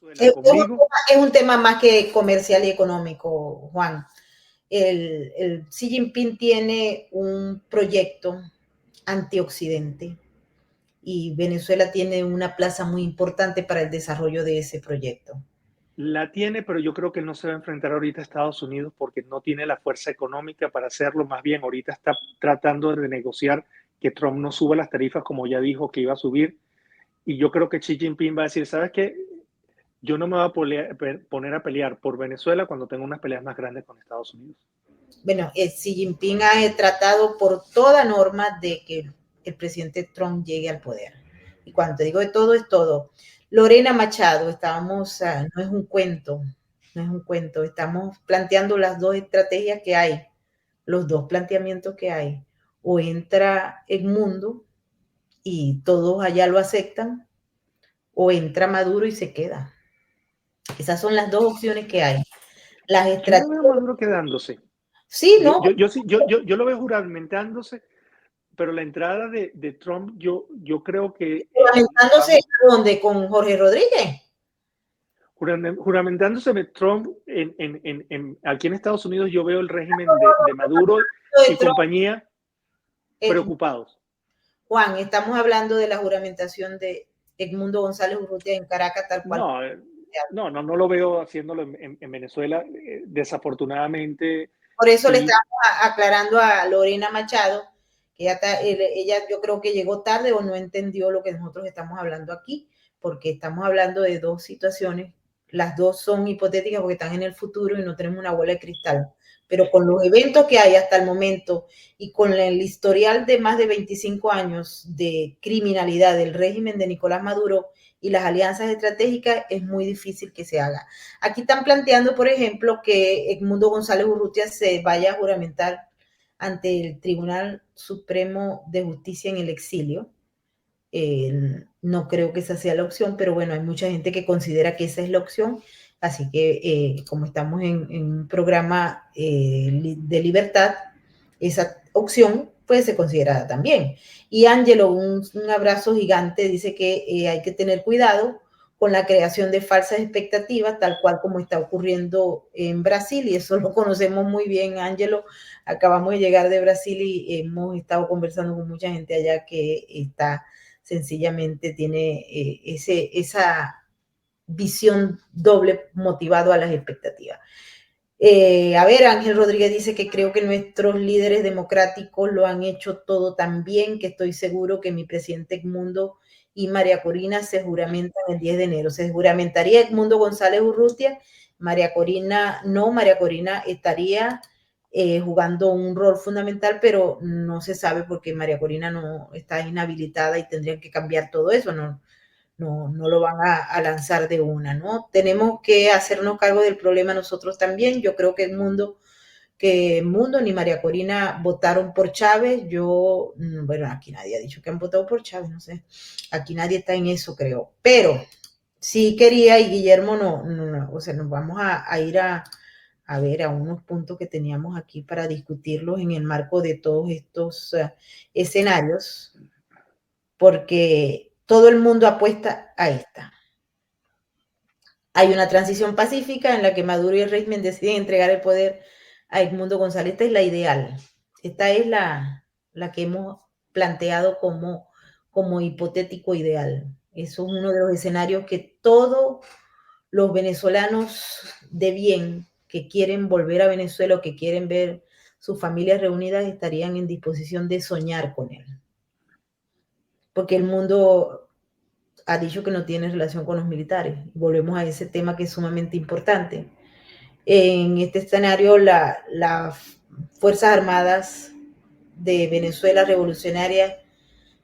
Venezuela conmigo. Es un tema más que comercial y económico, Juan. El Xi Jinping tiene un proyecto antioccidente y Venezuela tiene una plaza muy importante para el desarrollo de ese proyecto. La tiene, pero yo creo que no se va a enfrentar ahorita a Estados Unidos porque no tiene la fuerza económica para hacerlo. Más bien, ahorita está tratando de negociar que Trump no suba las tarifas como ya dijo que iba a subir. Y yo creo que Xi Jinping va a decir, ¿sabes qué? Yo no me voy a poner a pelear por Venezuela cuando tengo unas peleas más grandes con Estados Unidos. Bueno, Xi Jinping ha tratado por toda norma de que el presidente Trump llegue al poder. Y cuando te digo de todo, es todo. Lorena Machado, estábamos, no es un cuento, no es un cuento, estamos planteando las dos estrategias que hay, los dos planteamientos que hay. O entra Edmundo y todos allá lo aceptan, o entra Maduro y se queda. Esas son las dos opciones que hay. Las estrategias... Yo no veo a Maduro quedándose. Sí, ¿no? Yo lo veo juramentándose, pero la entrada de Trump, yo creo que... ¿Juramentándose dónde? ¿Con Jorge Rodríguez? Juramentándose Trump aquí en Estados Unidos, yo veo el régimen de Maduro y compañía preocupados. Juan, estamos hablando de la juramentación de Edmundo González Urrutia en Caracas, tal cual. No lo veo haciéndolo en Venezuela, desafortunadamente. Por eso le estamos aclarando a Lorena Machado, que ella yo creo que llegó tarde o no entendió lo que nosotros estamos hablando aquí, porque estamos hablando de dos situaciones, las dos son hipotéticas porque están en el futuro y no tenemos una bola de cristal, pero con los eventos que hay hasta el momento y con el historial de más de 25 años de criminalidad del régimen de Nicolás Maduro y las alianzas estratégicas, es muy difícil que se haga. Aquí están planteando, por ejemplo, que Edmundo González Urrutia se vaya a juramentar ante el Tribunal Supremo de Justicia en el exilio. No creo que esa sea la opción, pero bueno, hay mucha gente que considera que esa es la opción, así que como estamos en un programa de libertad, esa opción puede ser considerada también. Y Ángelo, un abrazo gigante, dice que hay que tener cuidado con la creación de falsas expectativas, tal cual como está ocurriendo en Brasil, y eso lo conocemos muy bien, Ángelo. Acabamos de llegar de Brasil y hemos estado conversando con mucha gente allá que está sencillamente tiene esa visión doble motivado a las expectativas. A ver, Ángel Rodríguez dice que creo que nuestros líderes democráticos lo han hecho todo tan bien que estoy seguro que mi presidente Edmundo y María Corina se juramentan el 10 de enero. Se juramentaría Edmundo González Urrutia, María Corina no, María Corina estaría jugando un rol fundamental, pero no se sabe porque María Corina no está inhabilitada y tendrían que cambiar todo eso, no lo van a lanzar de una, ¿no? Tenemos que hacernos cargo del problema nosotros también. Yo creo que el mundo ni María Corina votaron por Chávez. Yo, bueno, aquí nadie ha dicho que han votado por Chávez, no sé. Aquí nadie está en eso, creo. Pero sí quería, y Guillermo no, o sea, nos vamos a ir a ver a unos puntos que teníamos aquí para discutirlos en el marco de todos estos escenarios, porque todo el mundo apuesta a esta. Hay una transición pacífica en la que Maduro y el régimen deciden entregar el poder a Edmundo González. Esta es la ideal. Esta es la que hemos planteado como hipotético ideal. Eso es uno de los escenarios que todos los venezolanos de bien que quieren volver a Venezuela o que quieren ver sus familias reunidas estarían en disposición de soñar con él. Porque el mundo ha dicho que no tiene relación con los militares. Volvemos a ese tema que es sumamente importante. En este escenario, las Fuerzas Armadas de Venezuela revolucionarias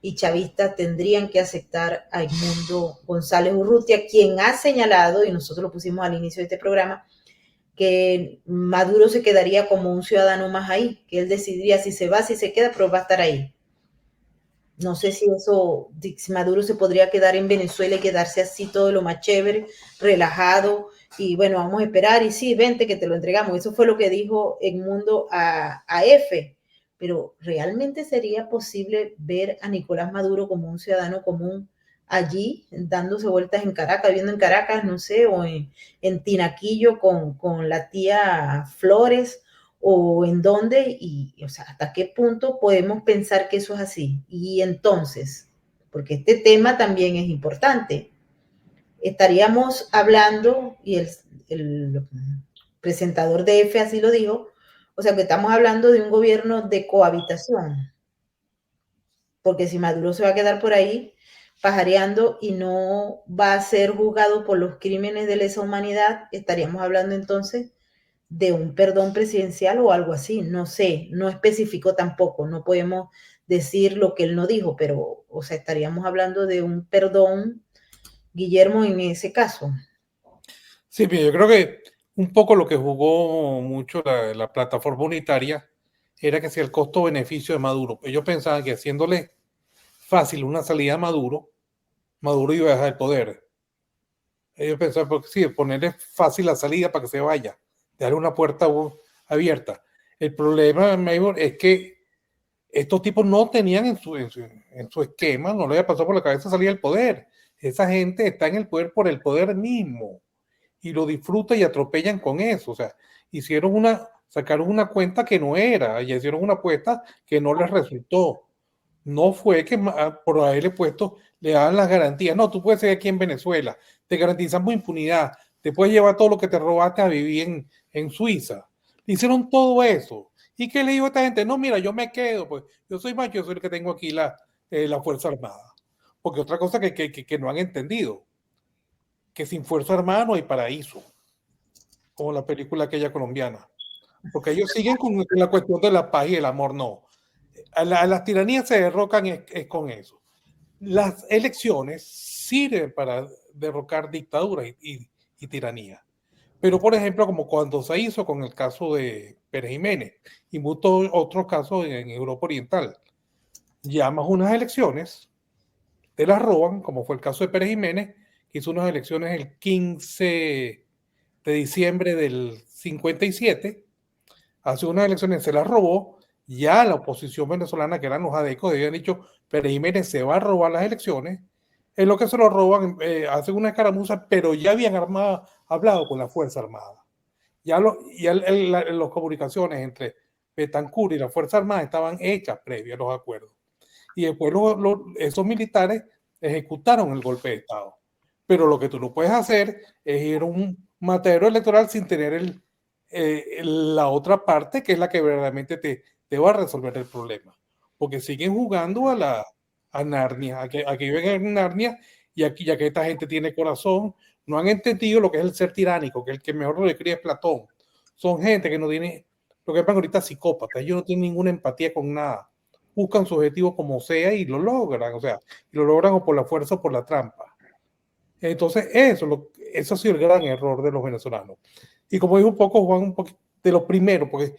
y chavistas tendrían que aceptar a Edmundo González Urrutia, quien ha señalado, y nosotros lo pusimos al inicio de este programa, que Maduro se quedaría como un ciudadano más ahí, que él decidiría si se va, si se queda, pero va a estar ahí. No sé si si Maduro se podría quedar en Venezuela y quedarse así todo lo más chévere, relajado, y bueno, vamos a esperar, y sí, vente que te lo entregamos. Eso fue lo que dijo Edmundo a F. Pero ¿realmente sería posible ver a Nicolás Maduro como un ciudadano común allí, dándose vueltas en Caracas, viviendo en Caracas, no sé, o en Tinaquillo con la tía Flores, o en dónde, o sea, hasta qué punto podemos pensar que eso es así? Y entonces, porque este tema también es importante, estaríamos hablando, y el presentador de F así lo dijo, o sea, que estamos hablando de un gobierno de cohabitación, porque si Maduro se va a quedar por ahí pajareando y no va a ser juzgado por los crímenes de lesa humanidad, estaríamos hablando entonces de un perdón presidencial o algo así, no sé, no especificó tampoco, no podemos decir lo que él no dijo, pero, o sea, estaríamos hablando de un perdón, Guillermo, en ese caso. Sí, yo creo que un poco lo que jugó mucho la plataforma unitaria era que si el costo-beneficio de Maduro, ellos pensaban que haciéndole fácil una salida a Maduro, Maduro iba a dejar el poder. Ellos pensaban, porque sí, ponerle fácil la salida para que se vaya, darle una puerta abierta. El problema, Maybor, es que estos tipos no tenían en su esquema, no le había pasado por la cabeza salir del poder. Esa gente está en el poder por el poder mismo y lo disfrutan y atropellan con eso. O sea, sacaron una cuenta que no era y hicieron una apuesta que no les resultó. No fue que por haberle puesto, le daban las garantías. No, tú puedes ser aquí en Venezuela, te garantizamos impunidad, te puedes llevar todo lo que te robaste a vivir en Suiza. Le hicieron todo eso. ¿Y qué le digo a esta gente? No, mira, yo me quedo, pues yo soy macho, yo soy el que tengo aquí la Fuerza Armada. Porque otra cosa que no han entendido, que sin Fuerza Armada no hay paraíso, como la película aquella colombiana. Porque ellos siguen con la cuestión de la paz y el amor, no. A las tiranías se derrocan es con eso. Las elecciones sirven para derrocar dictaduras y tiranías. Pero, por ejemplo, como cuando se hizo con el caso de Pérez Jiménez y muchos otros casos en Europa Oriental, llamas unas elecciones, te las roban, como fue el caso de Pérez Jiménez, que hizo unas elecciones el 15 de diciembre del 57, hace unas elecciones, se las robó, ya la oposición venezolana, que eran los adecos, habían dicho, Pérez Jiménez se va a robar las elecciones, en lo que se lo roban, hacen una escaramuza, pero ya habían hablado con la Fuerza Armada. Ya las comunicaciones entre Betancur y la Fuerza Armada estaban hechas previas a los acuerdos. Y después esos militares ejecutaron el golpe de Estado. Pero lo que tú no puedes hacer es ir a un matadero electoral sin tener la otra parte, que es la que verdaderamente te va a resolver el problema. Porque siguen jugando a Narnia, a que viven en Narnia, y aquí, ya que esta gente tiene corazón, no han entendido lo que es el ser tiránico, que el que mejor lo describe es Platón. Son gente que no tiene, lo que llaman ahorita psicópatas, ellos no tienen ninguna empatía con nada. Buscan su objetivo como sea y lo logran, o sea, y lo logran o por la fuerza o por la trampa. Entonces, eso ha sido el gran error de los venezolanos. Y como dijo un poco Juan, un poquito de lo primero, porque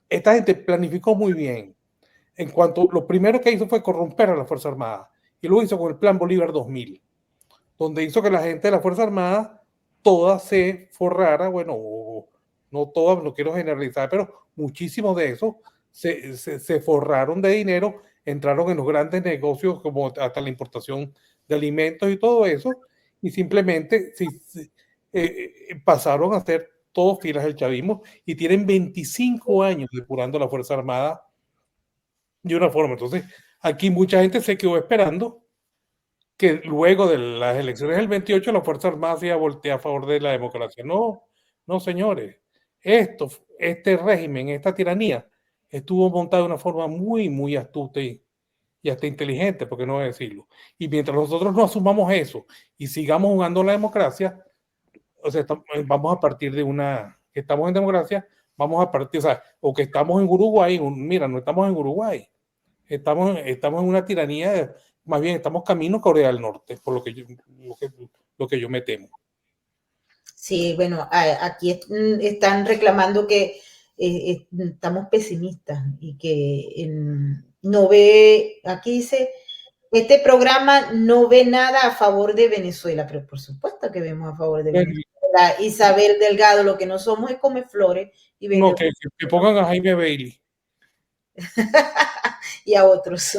esta gente planificó muy bien. En cuanto, lo primero que hizo fue corromper a la Fuerza Armada. Y lo hizo con el Plan Bolívar 2000, donde hizo que la gente de la Fuerza Armada toda se forrara, bueno, no todas, no quiero generalizar, pero muchísimos de esos se forraron de dinero, entraron en los grandes negocios como hasta la importación de alimentos y todo eso, y simplemente pasaron a ser todos filas del chavismo y tienen 25 años depurando la Fuerza Armada de una forma. Entonces, aquí mucha gente se quedó esperando que luego de las elecciones del 28 la Fuerza Armada se iba a voltear a favor de la democracia. No, no, señores. Este régimen, esta tiranía, estuvo montada de una forma muy, muy astuta y hasta inteligente, por qué no decirlo. Y mientras nosotros no asumamos eso y sigamos jugando la democracia, o sea, vamos a partir de que estamos en democracia, vamos a partir, o sea, o que estamos en Uruguay, mira, no estamos en Uruguay, estamos en una tiranía, más bien estamos camino a Corea del Norte, por lo que yo me temo. Sí, bueno, aquí están reclamando que estamos pesimistas y que no ve, aquí dice, este programa no ve nada a favor de Venezuela, pero por supuesto que vemos a favor de Venezuela. Isabel Delgado, lo que no somos es come flores y no, que pongan a Jaime Bailey. y a otros.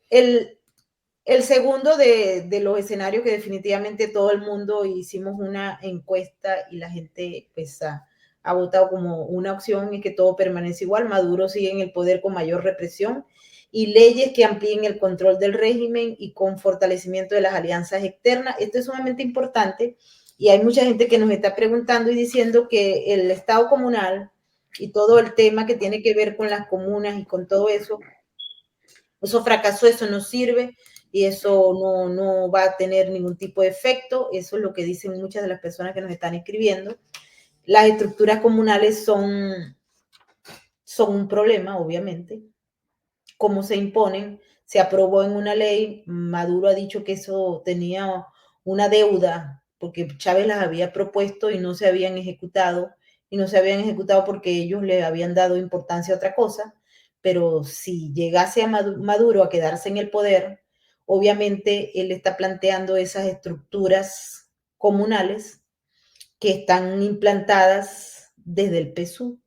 El segundo de los escenarios que definitivamente todo el mundo hicimos una encuesta y la gente pues ha votado como una opción es que todo permanece igual. Maduro sigue en el poder con mayor represión y leyes que amplíen el control del régimen y con fortalecimiento de las alianzas externas. Esto es sumamente importante y hay mucha gente que nos está preguntando y diciendo que el Estado comunal y todo el tema que tiene que ver con las comunas y con todo eso fracasó, eso no sirve y eso no va a tener ningún tipo de efecto. Eso es lo que dicen muchas de las personas que nos están escribiendo. Las estructuras comunales son un problema, obviamente. Cómo se imponen, se aprobó en una ley, Maduro ha dicho que eso tenía una deuda, porque Chávez las había propuesto y no se habían ejecutado porque ellos le habían dado importancia a otra cosa, pero si llegase a Maduro a quedarse en el poder, obviamente él está planteando esas estructuras comunales que están implantadas desde el PSUV,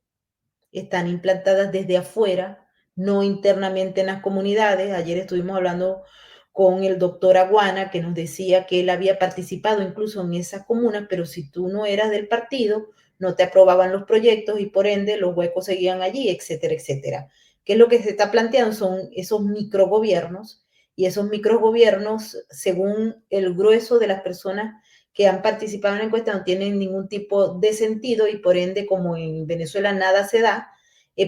están implantadas desde afuera, no internamente en las comunidades. Ayer estuvimos hablando con el doctor Aguana, que nos decía que él había participado incluso en esas comunas, pero si tú no eras del partido, no te aprobaban los proyectos y por ende los huecos seguían allí, etcétera, etcétera. ¿Qué es lo que se está planteando? Son esos microgobiernos y esos microgobiernos, según el grueso de las personas que han participado en la encuesta, no tienen ningún tipo de sentido y por ende, como en Venezuela nada se da,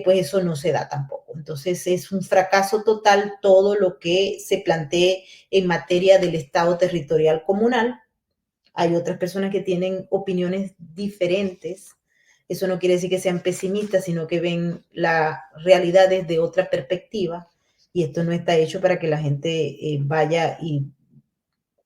pues eso no se da tampoco. Entonces es un fracaso total todo lo que se plantee en materia del Estado territorial comunal. Hay otras personas que tienen opiniones diferentes. Eso no quiere decir que sean pesimistas, sino que ven la realidad desde otra perspectiva. Y esto no está hecho para que la gente vaya y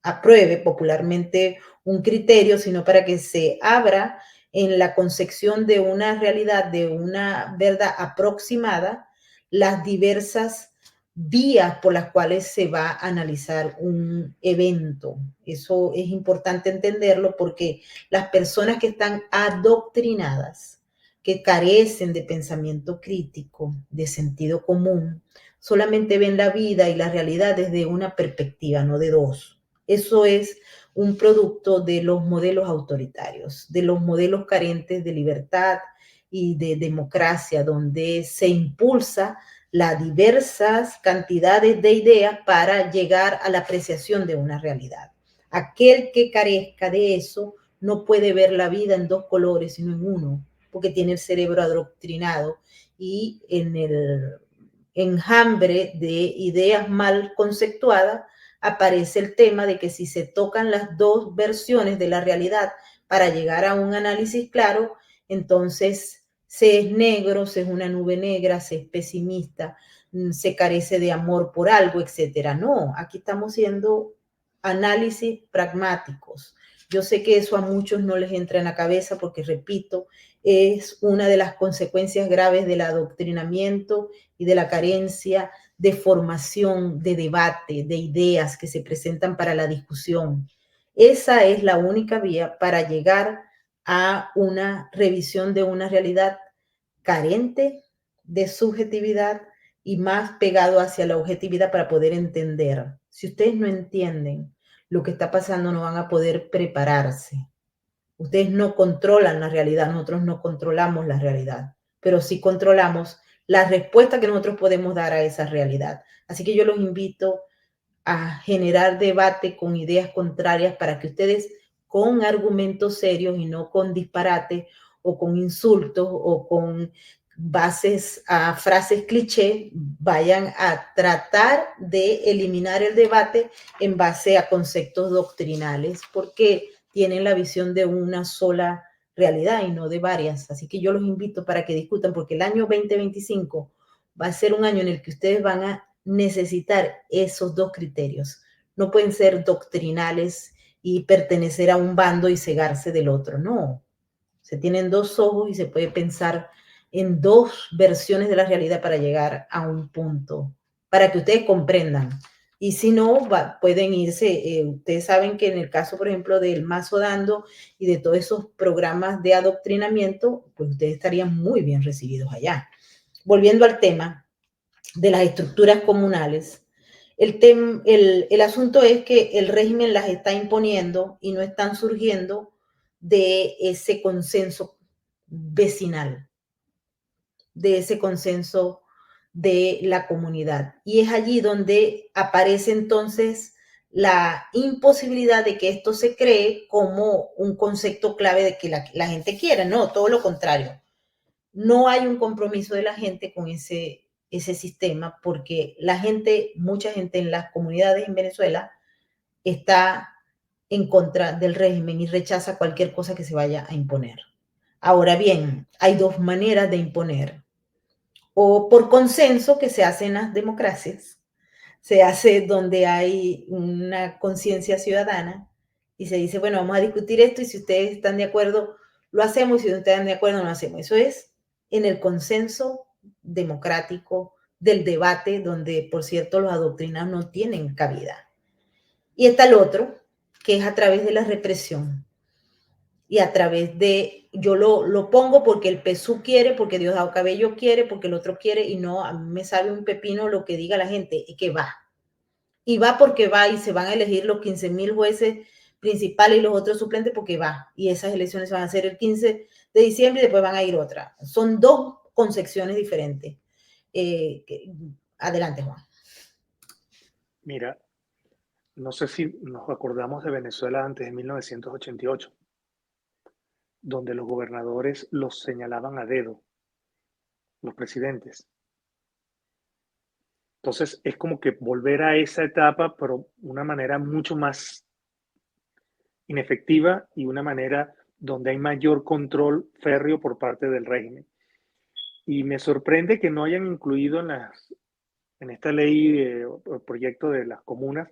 apruebe popularmente un criterio, sino para que se abra en la concepción de una realidad, de una verdad aproximada, las diversas vías por las cuales se va a analizar un evento. Eso es importante entenderlo porque las personas que están adoctrinadas, que carecen de pensamiento crítico, de sentido común, solamente ven la vida y la realidad desde una perspectiva, no de dos. Eso es un producto de los modelos autoritarios, de los modelos carentes de libertad y de democracia, donde se impulsa las diversas cantidades de ideas para llegar a la apreciación de una realidad. Aquel que carezca de eso no puede ver la vida en dos colores, sino en uno, porque tiene el cerebro adoctrinado y en el enjambre de ideas mal conceptuadas aparece el tema de que si se tocan las dos versiones de la realidad para llegar a un análisis claro, entonces se es negro, se es una nube negra, se es pesimista, se carece de amor por algo, etcétera. No, aquí estamos siendo análisis pragmáticos. Yo sé que eso a muchos no les entra en la cabeza porque, repito, es una de las consecuencias graves del adoctrinamiento y de la carencia de formación, de debate, de ideas que se presentan para la discusión. Esa es la única vía para llegar a una revisión de una realidad carente de subjetividad y más pegado hacia la objetividad para poder entender. Si ustedes no entienden lo que está pasando, no van a poder prepararse. Ustedes no controlan la realidad, nosotros no controlamos la realidad, pero sí controlamos la respuesta que nosotros podemos dar a esa realidad. Así que yo los invito a generar debate con ideas contrarias para que ustedes con argumentos serios y no con disparates o con insultos o con bases a frases cliché vayan a tratar de eliminar el debate en base a conceptos doctrinales porque tienen la visión de una sola realidad y no de varias. Así que yo los invito para que discutan porque el año 2025 va a ser un año en el que ustedes van a necesitar esos dos criterios. No pueden ser doctrinales y pertenecer a un bando y cegarse del otro. No. Se tienen dos ojos y se puede pensar en dos versiones de la realidad para llegar a un punto, para que ustedes comprendan. Y si no, pueden irse. Ustedes saben que en el caso, por ejemplo, del Mazo Dando y de todos esos programas de adoctrinamiento, pues ustedes estarían muy bien recibidos allá. Volviendo al tema de las estructuras comunales, el asunto es que el régimen las está imponiendo y no están surgiendo de ese consenso vecinal, de ese consenso de la comunidad. Y es allí donde aparece entonces la imposibilidad de que esto se cree como un concepto clave de que la gente quiera, no, todo lo contrario. No hay un compromiso de la gente con ese sistema porque la gente, mucha gente en las comunidades en Venezuela está en contra del régimen y rechaza cualquier cosa que se vaya a imponer. Ahora bien, hay dos maneras de imponer. O por consenso, que se hace en las democracias, se hace donde hay una conciencia ciudadana y se dice, bueno, vamos a discutir esto y si ustedes están de acuerdo, lo hacemos y si no están de acuerdo, no lo hacemos. Eso es en el consenso democrático del debate, donde, por cierto, los adoctrinados no tienen cabida. Y está el otro, que es a través de la represión y a través de, yo lo pongo porque el PSUV quiere, porque Diosdado Cabello quiere, porque el otro quiere, y no, a mí me sabe un pepino lo que diga la gente, y que va. Y va porque va, y se van a elegir los 15,000 jueces principales y los otros suplentes porque va. Y esas elecciones van a ser el 15 de diciembre y después van a ir otra. Son dos concepciones diferentes. Adelante, Juan. Mira, no sé si nos acordamos de Venezuela antes de 1988, donde los gobernadores los señalaban a dedo, los presidentes. Entonces es como que volver a esa etapa, pero una manera mucho más inefectiva y una manera donde hay mayor control férreo por parte del régimen. Y me sorprende que no hayan incluido en esta ley, el proyecto de las comunas,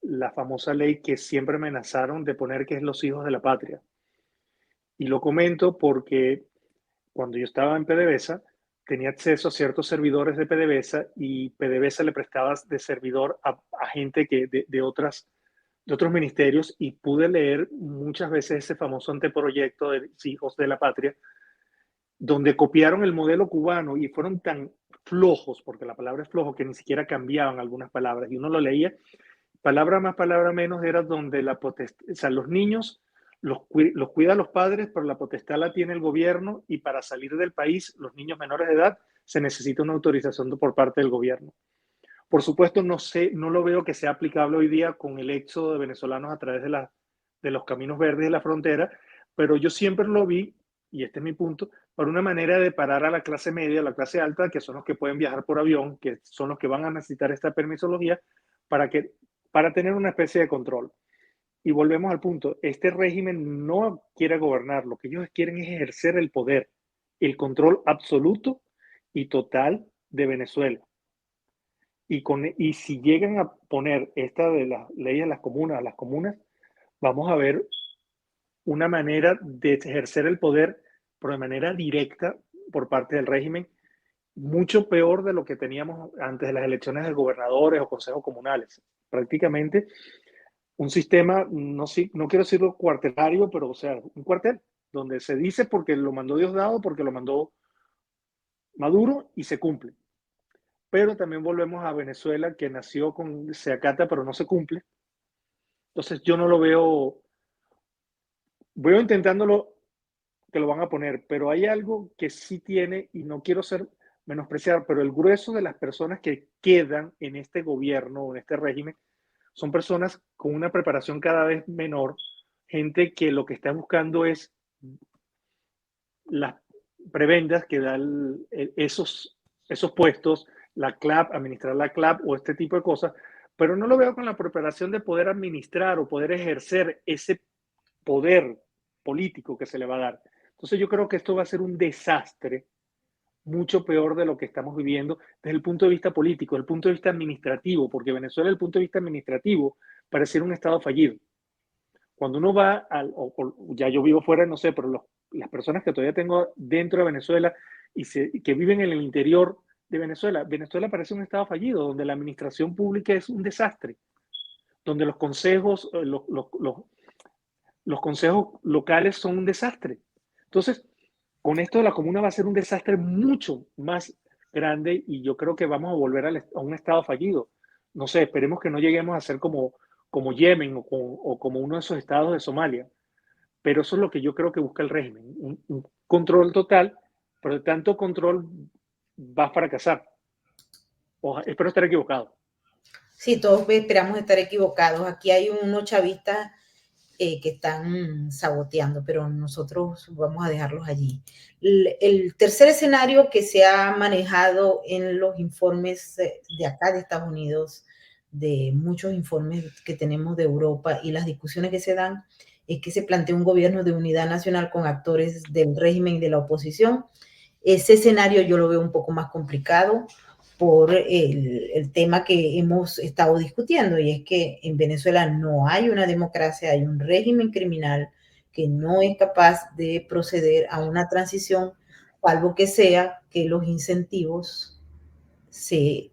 la famosa ley que siempre amenazaron de poner, que es los hijos de la patria. Y lo comento porque cuando yo estaba en PDVSA, tenía acceso a ciertos servidores de PDVSA y PDVSA le prestaba de servidor a gente que de otros ministerios y pude leer muchas veces ese famoso anteproyecto de Hijos de la Patria, donde copiaron el modelo cubano y fueron tan flojos, porque la palabra es flojo, que ni siquiera cambiaban algunas palabras. Y uno lo leía, palabra más, palabra menos, era donde la potestad, o sea, los niños los cuida los padres, pero la potestad la tiene el gobierno y para salir del país, los niños menores de edad, se necesita una autorización por parte del gobierno. Por supuesto, no lo veo que sea aplicable hoy día con el éxodo de venezolanos a través de los caminos verdes de la frontera, pero yo siempre lo vi, y este es mi punto, por una manera de parar a la clase media, a la clase alta, que son los que pueden viajar por avión, que son los que van a necesitar esta permisología, para tener una especie de control. Y volvemos al punto, este régimen no quiere gobernar, lo que ellos quieren es ejercer el poder, el control absoluto y total de Venezuela. y si llegan a poner esta de las leyes a las comunas, vamos a ver una manera de ejercer el poder, pero de manera directa por parte del régimen, mucho peor de lo que teníamos antes de las elecciones de gobernadores o consejos comunales. Prácticamente un sistema, no quiero decirlo cuartelario, pero o sea, un cuartel, donde se dice porque lo mandó Diosdado, porque lo mandó Maduro y se cumple. Pero también volvemos a Venezuela, que nació con se acata pero no se cumple. Entonces yo no lo veo intentándolo que lo van a poner, pero hay algo que sí tiene, y no quiero ser menospreciar, pero el grueso de las personas que quedan en este gobierno o en este régimen son personas con una preparación cada vez menor, gente que lo que está buscando es las prebendas que dan esos puestos, la CLAP, administrar la CLAP o este tipo de cosas, pero no lo veo con la preparación de poder administrar o poder ejercer ese poder político que se le va a dar. Entonces yo creo que esto va a ser un desastre mucho peor de lo que estamos viviendo desde el punto de vista político, desde el punto de vista administrativo, porque Venezuela, desde el punto de vista administrativo, pareciera un estado fallido. Cuando uno va ya yo vivo fuera, no sé, pero las personas que todavía tengo dentro de Venezuela que viven en el interior de Venezuela, Venezuela parece un estado fallido, donde la administración pública es un desastre, donde los consejos, los consejos locales son un desastre. Entonces, con esto de la comuna va a ser un desastre mucho más grande y yo creo que vamos a volver a un estado fallido. No sé, esperemos que no lleguemos a ser como Yemen o como uno de esos estados de Somalia. Pero eso es lo que yo creo que busca el régimen, un control total, pero de tanto control va a fracasar. Espero estar equivocado. Sí, todos esperamos estar equivocados. Aquí hay unos chavistas que están saboteando, pero nosotros vamos a dejarlos allí. El tercer escenario que se ha manejado en los informes de acá de Estados Unidos, de muchos informes que tenemos de Europa y las discusiones que se dan, es que se plantea un gobierno de unidad nacional con actores del régimen y de la oposición. Ese escenario yo lo veo un poco más complicado por el tema que hemos estado discutiendo, y es que en Venezuela no hay una democracia, hay un régimen criminal que no es capaz de proceder a una transición, salvo que sea que los incentivos se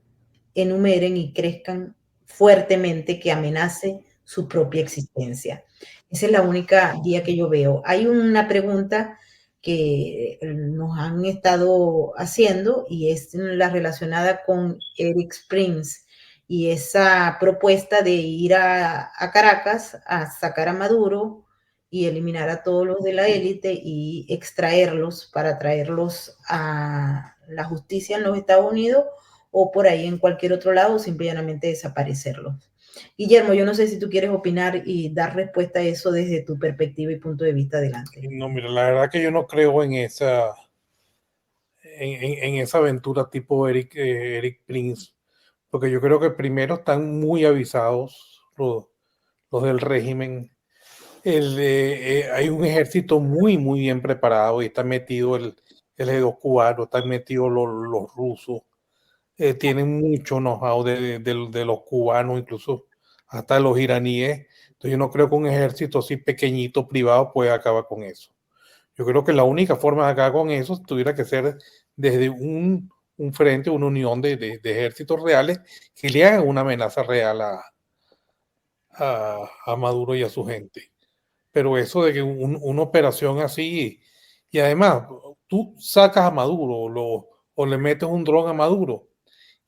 enumeren y crezcan fuertemente, que amenace su propia existencia. Esa es la única guía que yo veo. Hay una pregunta que nos han estado haciendo y es la relacionada con Eric Springs y esa propuesta de ir a Caracas a sacar a Maduro y eliminar a todos los de la élite y extraerlos para traerlos a la justicia en los Estados Unidos o por ahí en cualquier otro lado, o simplemente desaparecerlos. Guillermo, yo no sé si tú quieres opinar y dar respuesta a eso desde tu perspectiva y punto de vista. Adelante. No, mira, la verdad que yo no creo en esa aventura tipo Eric Prince, porque yo creo que primero están muy avisados los del régimen. Hay un ejército muy bien preparado y está metido el G2 cubano, están metidos los rusos, tienen mucho know-how de los cubanos, incluso hasta los iraníes. Entonces yo no creo que un ejército así pequeñito, privado, pueda acabar con eso. Yo creo que la única forma de acabar con eso tuviera que ser desde un frente, una unión de ejércitos reales que le hagan una amenaza real a Maduro y a su gente. Pero eso de que una operación así, y además tú sacas a Maduro o le metes un dron a Maduro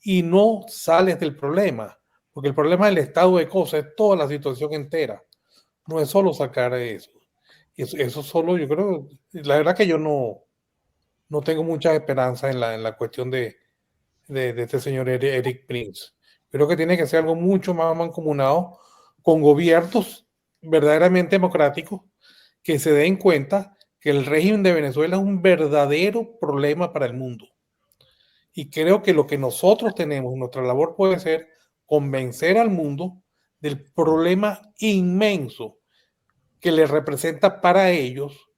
y no sales del problema, porque el problema del estado de cosas es toda la situación entera, no es solo sacar eso. Eso solo, yo creo, la verdad que yo no tengo muchas esperanzas en la cuestión de este señor Eric Prince. Creo que tiene que ser algo mucho más mancomunado con gobiernos verdaderamente democráticos que se den cuenta que el régimen de Venezuela es un verdadero problema para el mundo. Y creo que lo que nosotros tenemos, nuestra labor puede ser convencer al mundo del problema inmenso que les representa para ellos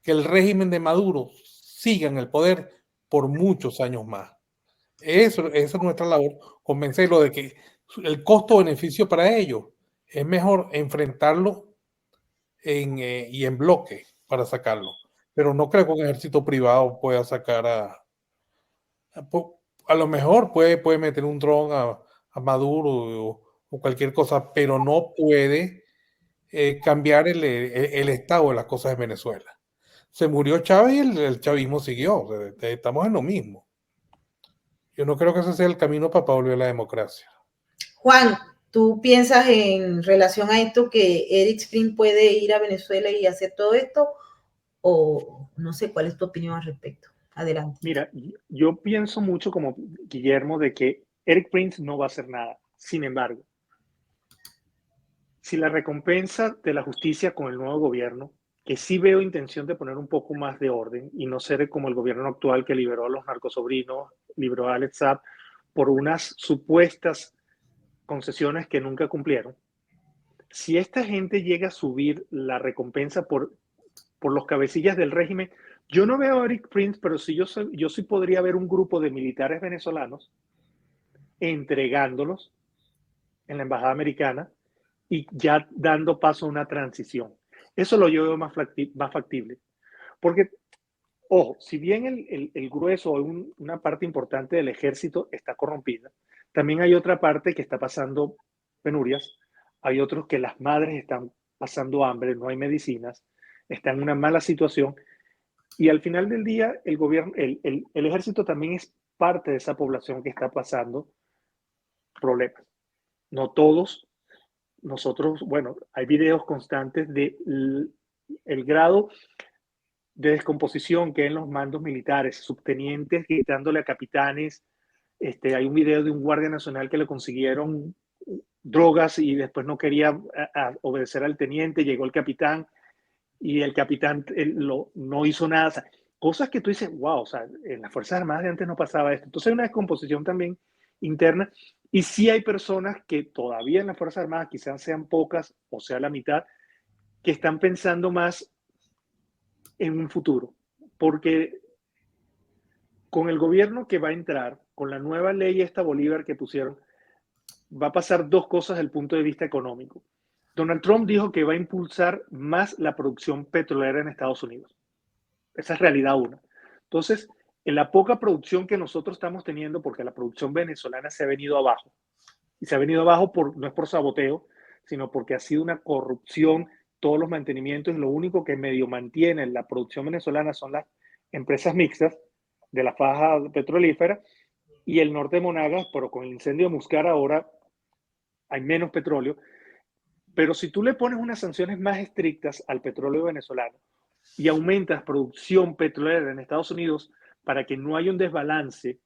que el régimen de Maduro siga en el poder por muchos años más. Eso es nuestra labor, convencerlo de que el costo-beneficio para ellos es mejor enfrentarlo y en bloque para sacarlo. Pero no creo que un ejército privado pueda sacar a lo mejor puede meter un dron a Maduro o cualquier cosa, pero no puede cambiar el estado de las cosas en Venezuela. Se murió Chávez y el chavismo siguió. O sea, estamos en lo mismo. Yo no creo que ese sea el camino para volver a la democracia. Juan, ¿tú piensas en relación a esto que Eric Sprint puede ir a Venezuela y hacer todo esto? O no sé, ¿cuál es tu opinión al respecto? Adelante. Mira, yo pienso mucho como Guillermo de que Eric Prince no va a hacer nada. Sin embargo, si la recompensa de la justicia con el nuevo gobierno, que sí veo intención de poner un poco más de orden y no ser como el gobierno actual que liberó a los narcosobrinos, liberó a Alex Saab por unas supuestas concesiones que nunca cumplieron. Si esta gente llega a subir la recompensa por los cabecillas del régimen, yo no veo a Eric Prince, pero sí yo sí podría ver un grupo de militares venezolanos entregándolos en la embajada americana y ya dando paso a una transición. Eso lo yo veo más factible. Porque, ojo, si bien el grueso o una parte importante del ejército está corrompida, también hay otra parte que está pasando penurias. Hay otros que las madres están pasando hambre, no hay medicinas, están en una mala situación. Y al final del día, el gobierno, el ejército también es parte de esa población que está pasando problemas. No todos. Nosotros, bueno, hay videos constantes de el grado de descomposición que hay en los mandos militares, subtenientes gritándole a capitanes. Hay un video de un guardia nacional que le consiguieron drogas y después no quería obedecer al teniente, llegó el capitán y el capitán no hizo nada. O sea, cosas que tú dices, wow, o sea, en las Fuerzas Armadas de antes no pasaba esto. Entonces hay una descomposición también interna y sí hay personas que todavía en las Fuerzas Armadas, quizás sean pocas o sea la mitad, que están pensando más en un futuro. Porque con el gobierno que va a entrar, con la nueva ley esta Bolívar que pusieron, va a pasar dos cosas desde el punto de vista económico. Donald Trump dijo que va a impulsar más la producción petrolera en Estados Unidos. Esa es realidad una. Entonces, en la poca producción que nosotros estamos teniendo, porque la producción venezolana se ha venido abajo, y se ha venido abajo no es por saboteo, sino porque ha sido una corrupción, todos los mantenimientos, y lo único que medio mantiene la producción venezolana son las empresas mixtas de la faja petrolífera y el norte de Monagas, pero con el incendio de Muscar ahora hay menos petróleo. Pero si tú le pones unas sanciones más estrictas al petróleo venezolano y aumentas producción petrolera en Estados Unidos para que no haya un desbalance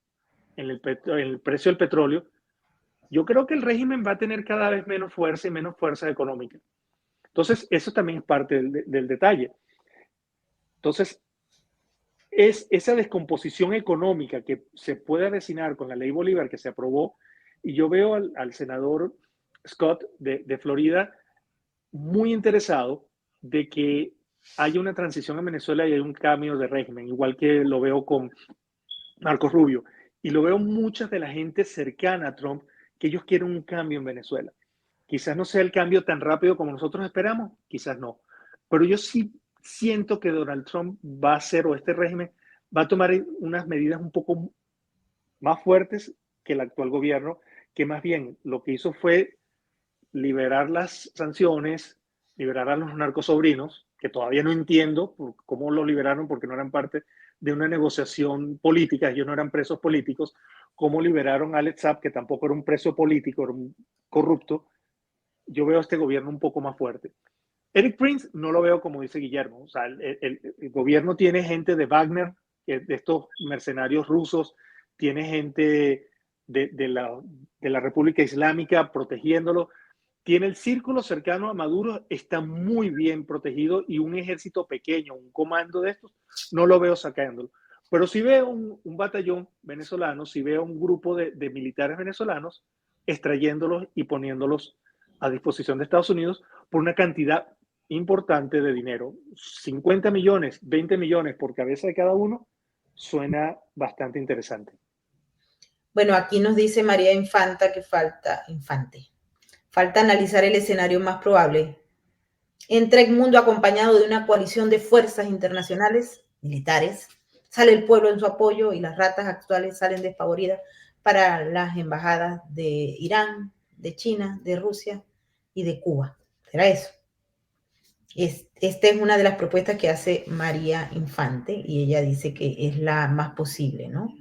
en el precio del petróleo, yo creo que el régimen va a tener cada vez menos fuerza y menos fuerza económica. Entonces, eso también es parte del detalle. Entonces, es esa descomposición económica que se puede avecinar con la ley Bolívar que se aprobó, y yo veo al senador Scott de Florida muy interesado de que haya una transición en Venezuela y hay un cambio de régimen, igual que lo veo con Marcos Rubio. Y lo veo mucha de la gente cercana a Trump, que ellos quieren un cambio en Venezuela. Quizás no sea el cambio tan rápido como nosotros esperamos, quizás no. Pero yo sí siento que Donald Trump va a hacer, o este régimen va a tomar unas medidas un poco más fuertes que el actual gobierno, que más bien lo que hizo fue liberar las sanciones, liberar a los narcosobrinos, que todavía no entiendo cómo lo liberaron porque no eran parte de una negociación política, ellos no eran presos políticos, cómo liberaron a Alex Saab, que tampoco era un preso político, era un corrupto. Yo veo a este gobierno un poco más fuerte. Eric Prince no lo veo como dice Guillermo, o sea, el gobierno tiene gente de Wagner, de estos mercenarios rusos, tiene gente de la República Islámica protegiéndolo, tiene el círculo cercano a Maduro, está muy bien protegido y un ejército pequeño, un comando de estos, no lo veo sacándolo. Pero si veo un batallón venezolano, si veo un grupo de militares venezolanos extrayéndolos y poniéndolos a disposición de Estados Unidos por una cantidad importante de dinero. 50 millones, 20 millones por cabeza de cada uno, suena bastante interesante. Bueno, aquí nos dice María Infante, falta analizar el escenario más probable. Entra Edmundo acompañado de una coalición de fuerzas internacionales, militares, sale el pueblo en su apoyo y las ratas actuales salen despavoridas para las embajadas de Irán, de China, de Rusia y de Cuba. ¿Será eso? Esta es una de las propuestas que hace María Infante y ella dice que es la más posible, ¿no?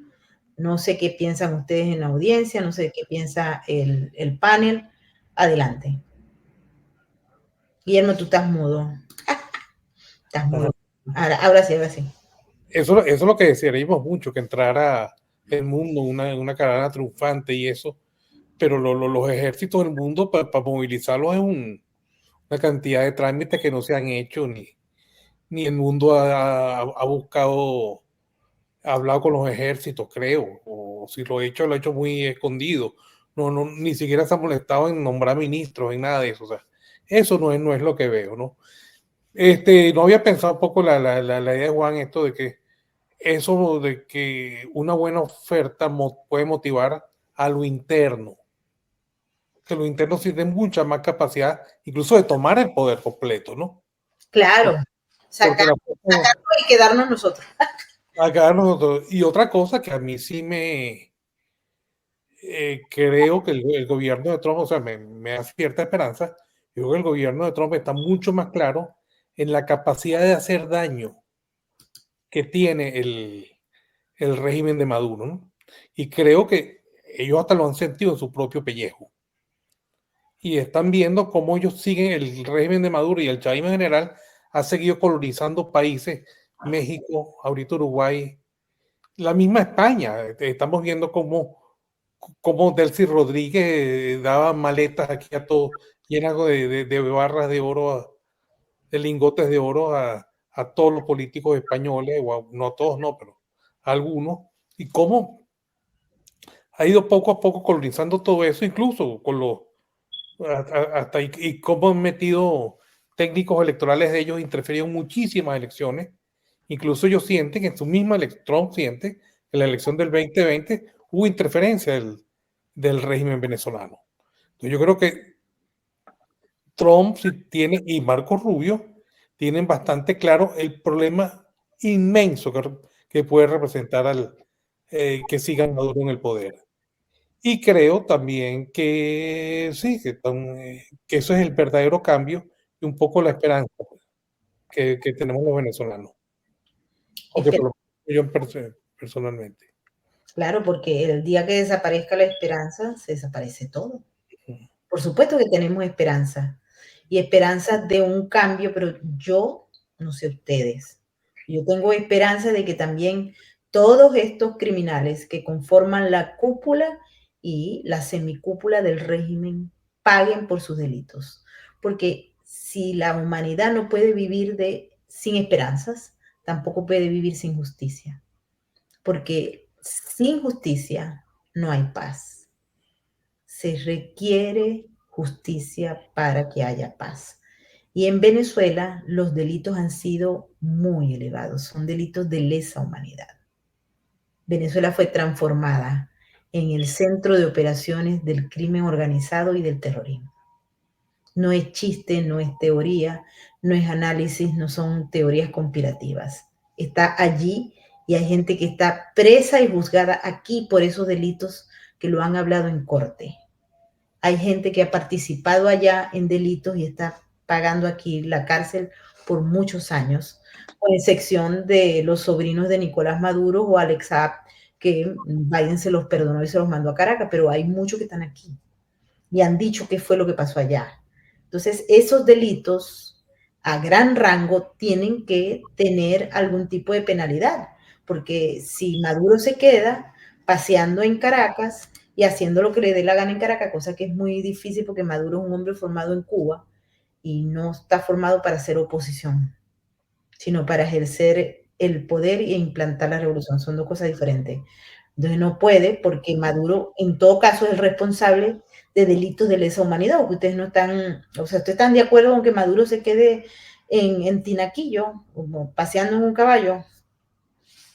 No sé qué piensan ustedes en la audiencia, no sé qué piensa el panel. Adelante. Guillermo, tú estás mudo. Estás mudo. Ahora sí, ahora sí. Eso es lo que desearíamos mucho, que entrara el mundo una caravana triunfante y eso, pero los ejércitos del mundo para movilizarlos es una cantidad de trámites que no se han hecho, ni el mundo ha buscado, ha hablado con los ejércitos, creo, o si lo ha hecho muy escondido. Ni siquiera se ha molestado en nombrar ministros, en nada de eso. O sea, eso no es lo que veo, ¿no? No había pensado un poco la idea de Juan, esto de que eso de que una buena oferta puede motivar a lo interno, que lo interno sí tiene mucha más capacidad, incluso de tomar el poder completo, ¿no? Claro, sacarlo y quedarnos nosotros. Y otra cosa que a mí sí creo que el gobierno de Trump, o sea, me da cierta esperanza. Yo creo que el gobierno de Trump está mucho más claro en la capacidad de hacer daño que tiene el régimen de Maduro, ¿no? Y creo que ellos hasta lo han sentido en su propio pellejo. Y están viendo cómo ellos siguen el régimen de Maduro y el chavismo en general ha seguido colonizando países, México, ahorita Uruguay, la misma España. Estamos viendo cómo Delcy Rodríguez daba maletas aquí a todos, llenas de barras de oro, de lingotes de oro a todos los políticos españoles, o no a todos, no, pero a algunos, y cómo ha ido poco a poco colonizando todo eso, incluso con los hasta y cómo han metido técnicos electorales de ellos, interferían muchísimas elecciones. Incluso ellos sienten, en su misma Trump siente que en la elección del 2020 hubo interferencia del régimen venezolano. Entonces yo creo que Trump y Marco Rubio tienen bastante claro el problema inmenso que puede representar que sigan Maduro en el poder. Y creo también que sí, que eso es el verdadero cambio y un poco la esperanza que tenemos los venezolanos. Porque por lo menos yo personalmente. Claro, porque el día que desaparezca la esperanza, se desaparece todo. Por supuesto que tenemos esperanza y esperanza de un cambio, pero yo, no sé ustedes, yo tengo esperanza de que también todos estos criminales que conforman la cúpula y la semicúpula del régimen paguen por sus delitos. Porque si la humanidad no puede vivir sin esperanzas, tampoco puede vivir sin justicia. Porque sin justicia no hay paz. Se requiere justicia para que haya paz. Y en Venezuela los delitos han sido muy elevados, son delitos de lesa humanidad. Venezuela fue transformada en el centro de operaciones del crimen organizado y del terrorismo. No es chiste, no es teoría, no es análisis, no son teorías conspirativas. Está allí y hay gente que está presa y juzgada aquí por esos delitos que lo han hablado en corte. Hay gente que ha participado allá en delitos y está pagando aquí la cárcel por muchos años, con excepción de los sobrinos de Nicolás Maduro o Alex Saab, que Biden se los perdonó y se los mandó a Caracas, pero hay muchos que están aquí y han dicho qué fue lo que pasó allá. Entonces, esos delitos a gran rango tienen que tener algún tipo de penalidad, porque si Maduro se queda paseando en Caracas y haciendo lo que le dé la gana en Caracas, cosa que es muy difícil porque Maduro es un hombre formado en Cuba y no está formado para hacer oposición, sino para ejercer el poder e implantar la revolución. Son dos cosas diferentes. Entonces no puede, porque Maduro en todo caso es el responsable de delitos de lesa humanidad, porque ustedes no están, o sea, ustedes están de acuerdo con que Maduro se quede en Tinaquillo, como paseando en un caballo.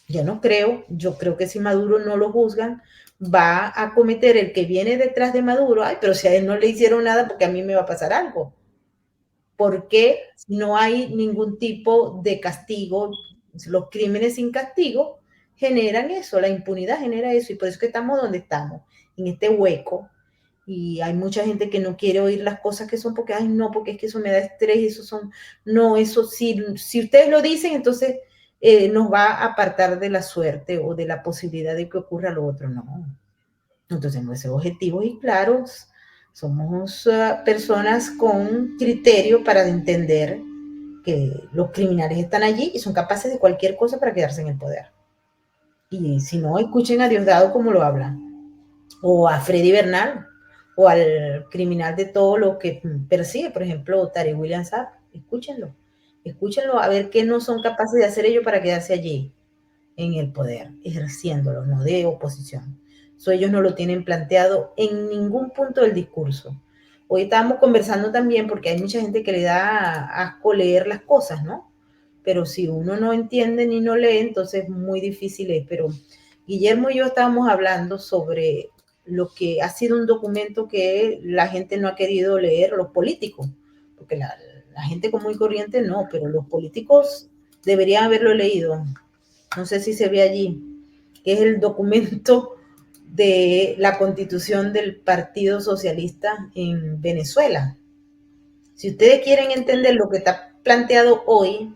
Yo no creo, yo creo que si Maduro no lo juzgan, va a cometer el que viene detrás de Maduro, ay, pero si a él no le hicieron nada, porque a mí me va a pasar algo. Porque no hay ningún tipo de castigo, los crímenes sin castigo generan eso, la impunidad genera eso, y por eso que estamos donde estamos, en este hueco, y hay mucha gente que no quiere oír las cosas que son porque, ay, no, porque es que eso me da estrés, eso son, no, eso sí, si ustedes lo dicen, entonces nos va a apartar de la suerte o de la posibilidad de que ocurra lo otro, no. Entonces, tenemos que ser objetivos y claros, somos personas con criterio para entender que los criminales están allí y son capaces de cualquier cosa para quedarse en el poder. Y si no, escuchen a Diosdado como lo habla, o a Freddy Bernal, o al criminal de todo lo que persigue, por ejemplo, Tarek William Saab, escúchenlo, escúchenlo a ver qué no son capaces de hacer ellos para quedarse allí en el poder, ejerciéndolo, no de oposición. Eso ellos no lo tienen planteado en ningún punto del discurso. Hoy estábamos conversando también porque hay mucha gente que le da asco leer las cosas, ¿no? Pero si uno no entiende ni no lee, entonces muy difícil es. Pero Guillermo y yo estábamos hablando sobre lo que ha sido un documento que la gente no ha querido leer, los políticos, porque la gente común y corriente no, pero los políticos deberían haberlo leído. No sé si se ve allí, que es el documento de la constitución del Partido Socialista en Venezuela. Si ustedes quieren entender lo que está planteado hoy,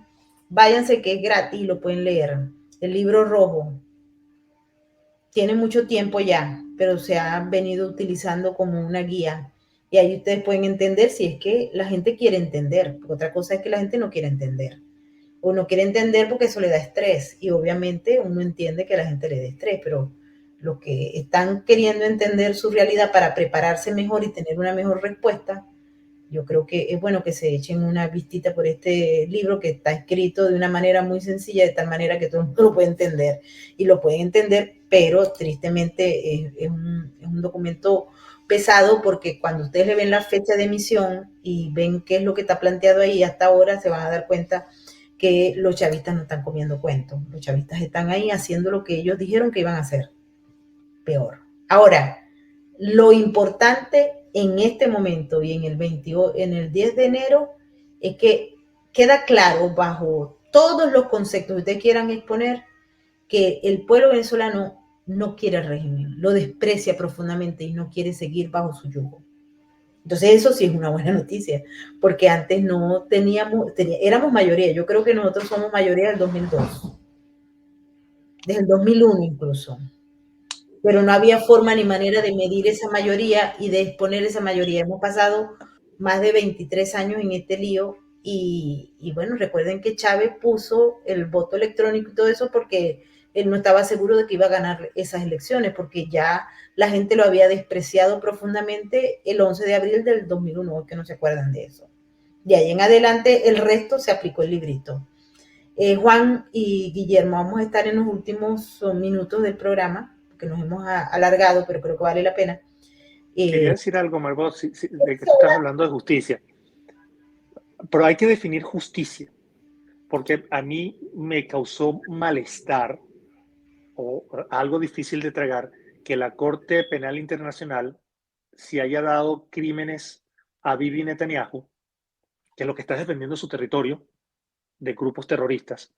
váyanse que es gratis y lo pueden leer. El libro rojo tiene mucho tiempo ya, pero se ha venido utilizando como una guía. Y ahí ustedes pueden entender si es que la gente quiere entender. Porque otra cosa es que la gente no quiere entender. Uno quiere entender porque eso le da estrés. Y obviamente uno entiende que a la gente le da estrés, pero los que están queriendo entender su realidad para prepararse mejor y tener una mejor respuesta, yo creo que es bueno que se echen una vistita por este libro que está escrito de una manera muy sencilla, de tal manera que todo el mundo lo puede entender. Y lo pueden entender, pero tristemente es un documento pesado porque cuando ustedes le ven la fecha de emisión y ven qué es lo que está planteado ahí hasta ahora, se van a dar cuenta que los chavistas no están comiendo cuentos. Los chavistas están ahí haciendo lo que ellos dijeron que iban a hacer. Peor. Ahora, lo importante en este momento y en en el 10 de enero es que queda claro bajo todos los conceptos que ustedes quieran exponer que el pueblo venezolano no quiere el régimen, lo desprecia profundamente y no quiere seguir bajo su yugo. Entonces eso sí es una buena noticia, porque antes no éramos mayoría, yo creo que nosotros somos mayoría del 2002, desde el 2001 incluso, pero no había forma ni manera de medir esa mayoría y de exponer esa mayoría. Hemos pasado más de 23 años en este lío y bueno, recuerden que Chávez puso el voto electrónico y todo eso porque él no estaba seguro de que iba a ganar esas elecciones, porque ya la gente lo había despreciado profundamente el 11 de abril del 2001, que no se acuerdan de eso. De ahí en adelante el resto se aplicó el librito. Juan y Guillermo, vamos a estar en los últimos minutos del programa, porque nos hemos alargado, pero creo que vale la pena. Quería decir algo, Margot, de que tú estás hablando de justicia. Pero hay que definir justicia, porque a mí me causó malestar o algo difícil de tragar que la Corte Penal Internacional se haya dado crímenes a Bibi Netanyahu, que es lo que está defendiendo su territorio de grupos terroristas,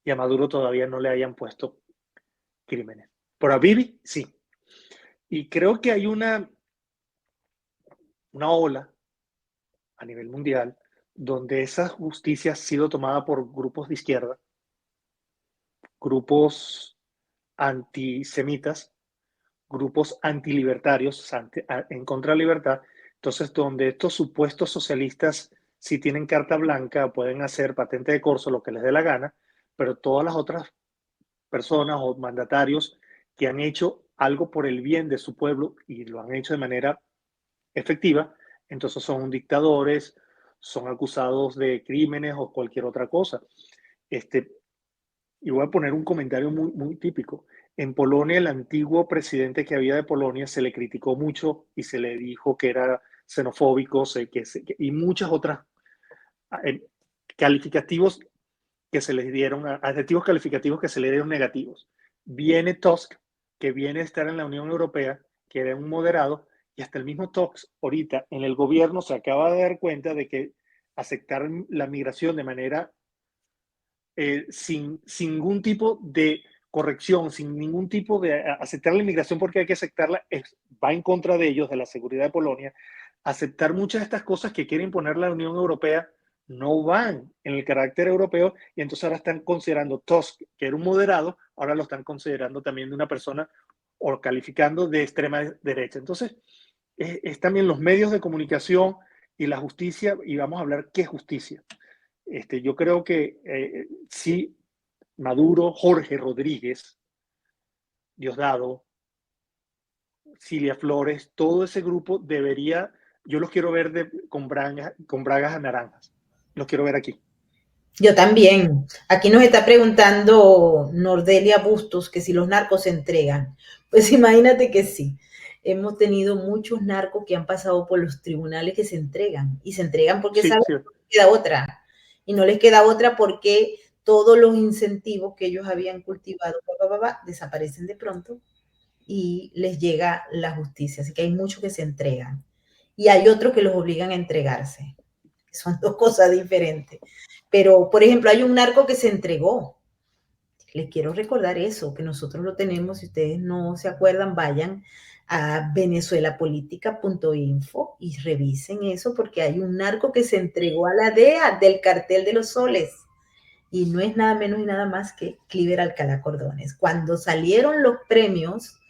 y a Maduro todavía no le hayan puesto crímenes. Pero a Bibi sí. Y creo que hay una ola a nivel mundial donde esa justicia ha sido tomada por grupos de izquierda, grupos antisemitas, grupos antilibertarios en contra de la libertad. Entonces, donde estos supuestos socialistas sí tienen carta blanca, pueden hacer patente de corso, lo que les dé la gana, pero todas las otras personas o mandatarios que han hecho algo por el bien de su pueblo y lo han hecho de manera efectiva, entonces son dictadores, son acusados de crímenes o cualquier otra cosa. Y voy a poner un comentario muy típico. En Polonia, el antiguo presidente que había de Polonia se le criticó mucho y se le dijo que era xenofóbico y muchas otras calificativos que se les dieron, adjetivos calificativos que se le dieron negativos. Viene Tusk, que viene a estar en la Unión Europea, que era un moderado, y hasta el mismo Tusk ahorita en el gobierno se acaba de dar cuenta de que aceptar la migración de manera sin ningún tipo de corrección, sin ningún tipo de aceptar la inmigración porque hay que aceptarla, va en contra de ellos, de la seguridad de Polonia. Aceptar muchas de estas cosas que quiere imponer la Unión Europea no van en el carácter europeo, y entonces ahora están considerando Tusk, que era un moderado, ahora lo están considerando también de una persona o calificando de extrema derecha. Entonces, es también los medios de comunicación y la justicia, y vamos a hablar qué es justicia. Yo creo que sí, Maduro, Jorge Rodríguez, Diosdado, Cilia Flores, todo ese grupo debería, yo los quiero ver con bragas a naranjas. Los quiero ver aquí. Yo también. Aquí nos está preguntando Nordelia Bustos que si los narcos se entregan. Pues imagínate que sí. Hemos tenido muchos narcos que han pasado por los tribunales que se entregan. Y se entregan porque saben que no les queda otra. Y no les queda otra porque todos los incentivos que ellos habían cultivado desaparecen de pronto y les llega la justicia. Así que hay muchos que se entregan. Y hay otros que los obligan a entregarse. Son dos cosas diferentes. Pero, por ejemplo, hay un narco que se entregó. Les quiero recordar eso, que nosotros lo tenemos. Si ustedes no se acuerdan, vayan a venezuelapolitica.info y revisen eso, porque hay un narco que se entregó a la DEA del cartel de los soles. Y no es nada menos y nada más que Cliver Alcalá Cordones. Cuando salieron los premios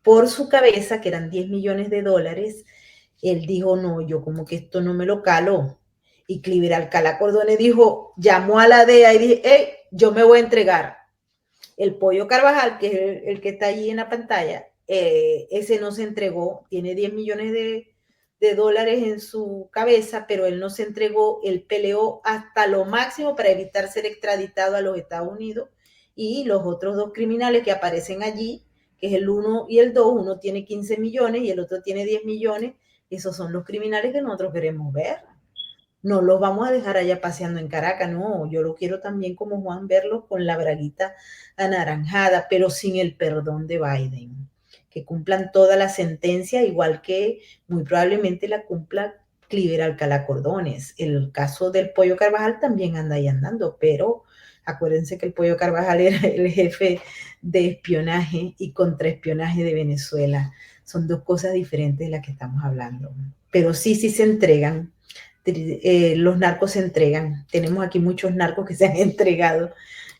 por su cabeza, que eran $10 millones, él dijo, no, yo como que esto no me lo calo. Y Cliver Alcalá Cordones dijo, llamó a la DEA y dijo, hey, yo me voy a entregar. El Pollo Carvajal, que es el que está allí en la pantalla, ese no se entregó, tiene $10 millones de dólares en su cabeza, pero él no se entregó, él peleó hasta lo máximo para evitar ser extraditado a los Estados Unidos, y los otros dos criminales que aparecen allí, que es el 1 y el 2, uno tiene 15 millones y el otro tiene 10 millones, esos son los criminales que nosotros queremos ver. No los vamos a dejar allá paseando en Caracas, no, yo lo quiero también como Juan verlos con la braguita anaranjada, pero sin el perdón de Biden, que cumplan toda la sentencia, igual que muy probablemente la cumpla Cliver Alcalá Cordones. El caso del Pollo Carvajal también anda ahí andando, pero acuérdense que el Pollo Carvajal era el jefe de espionaje y contraespionaje de Venezuela. Son dos cosas diferentes de las que estamos hablando, pero sí se entregan. Los narcos se entregan. Tenemos aquí muchos narcos que se han entregado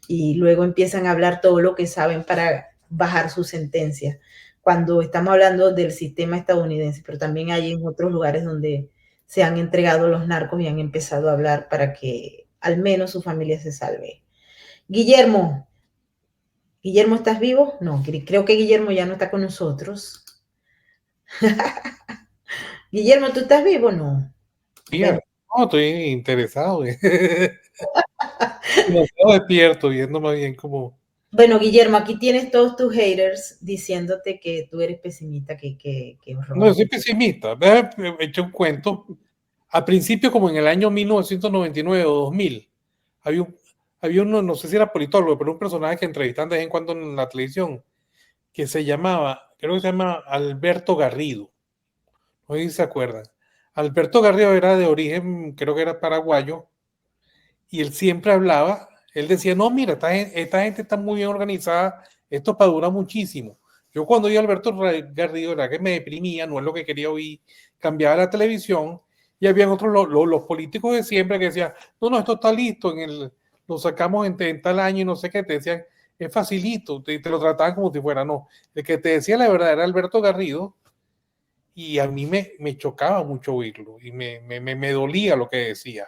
y luego empiezan a hablar todo lo que saben para bajar su sentencia. Cuando estamos hablando del sistema estadounidense, pero también hay en otros lugares donde se han entregado los narcos y han empezado a hablar para que al menos su familia se salve. Guillermo, ¿estás vivo? No, creo que Guillermo ya no está con nosotros. Guillermo, ¿tú estás vivo o no? Bueno. No, estoy interesado. Demasiado despierto, viendo más bien como... Bueno, Guillermo, aquí tienes todos tus haters diciéndote que tú eres pesimista, que No, yo soy pesimista. He hecho un cuento. Al principio, como en el año 1999 o 2000, había uno, no sé si era politólogo, pero un personaje que entrevistan de vez en cuando en la televisión, que se llamaba, creo que se llama Alberto Garrido. No sé si se acuerdan. Alberto Garrido era de origen, creo que era paraguayo, y él siempre hablaba, él decía, no, mira, esta gente está muy bien organizada, esto para durar muchísimo. Yo cuando oí a Alberto Garrido, era que me deprimía, no es lo que quería oír, cambiaba la televisión, y habían otros, los políticos de siempre que decían, no, esto está listo, lo sacamos en tal año y no sé qué, te decían, es facilito, te lo trataban como si fuera, no. El que te decía la verdad era Alberto Garrido, y a mí me chocaba mucho oírlo, y me dolía lo que decía.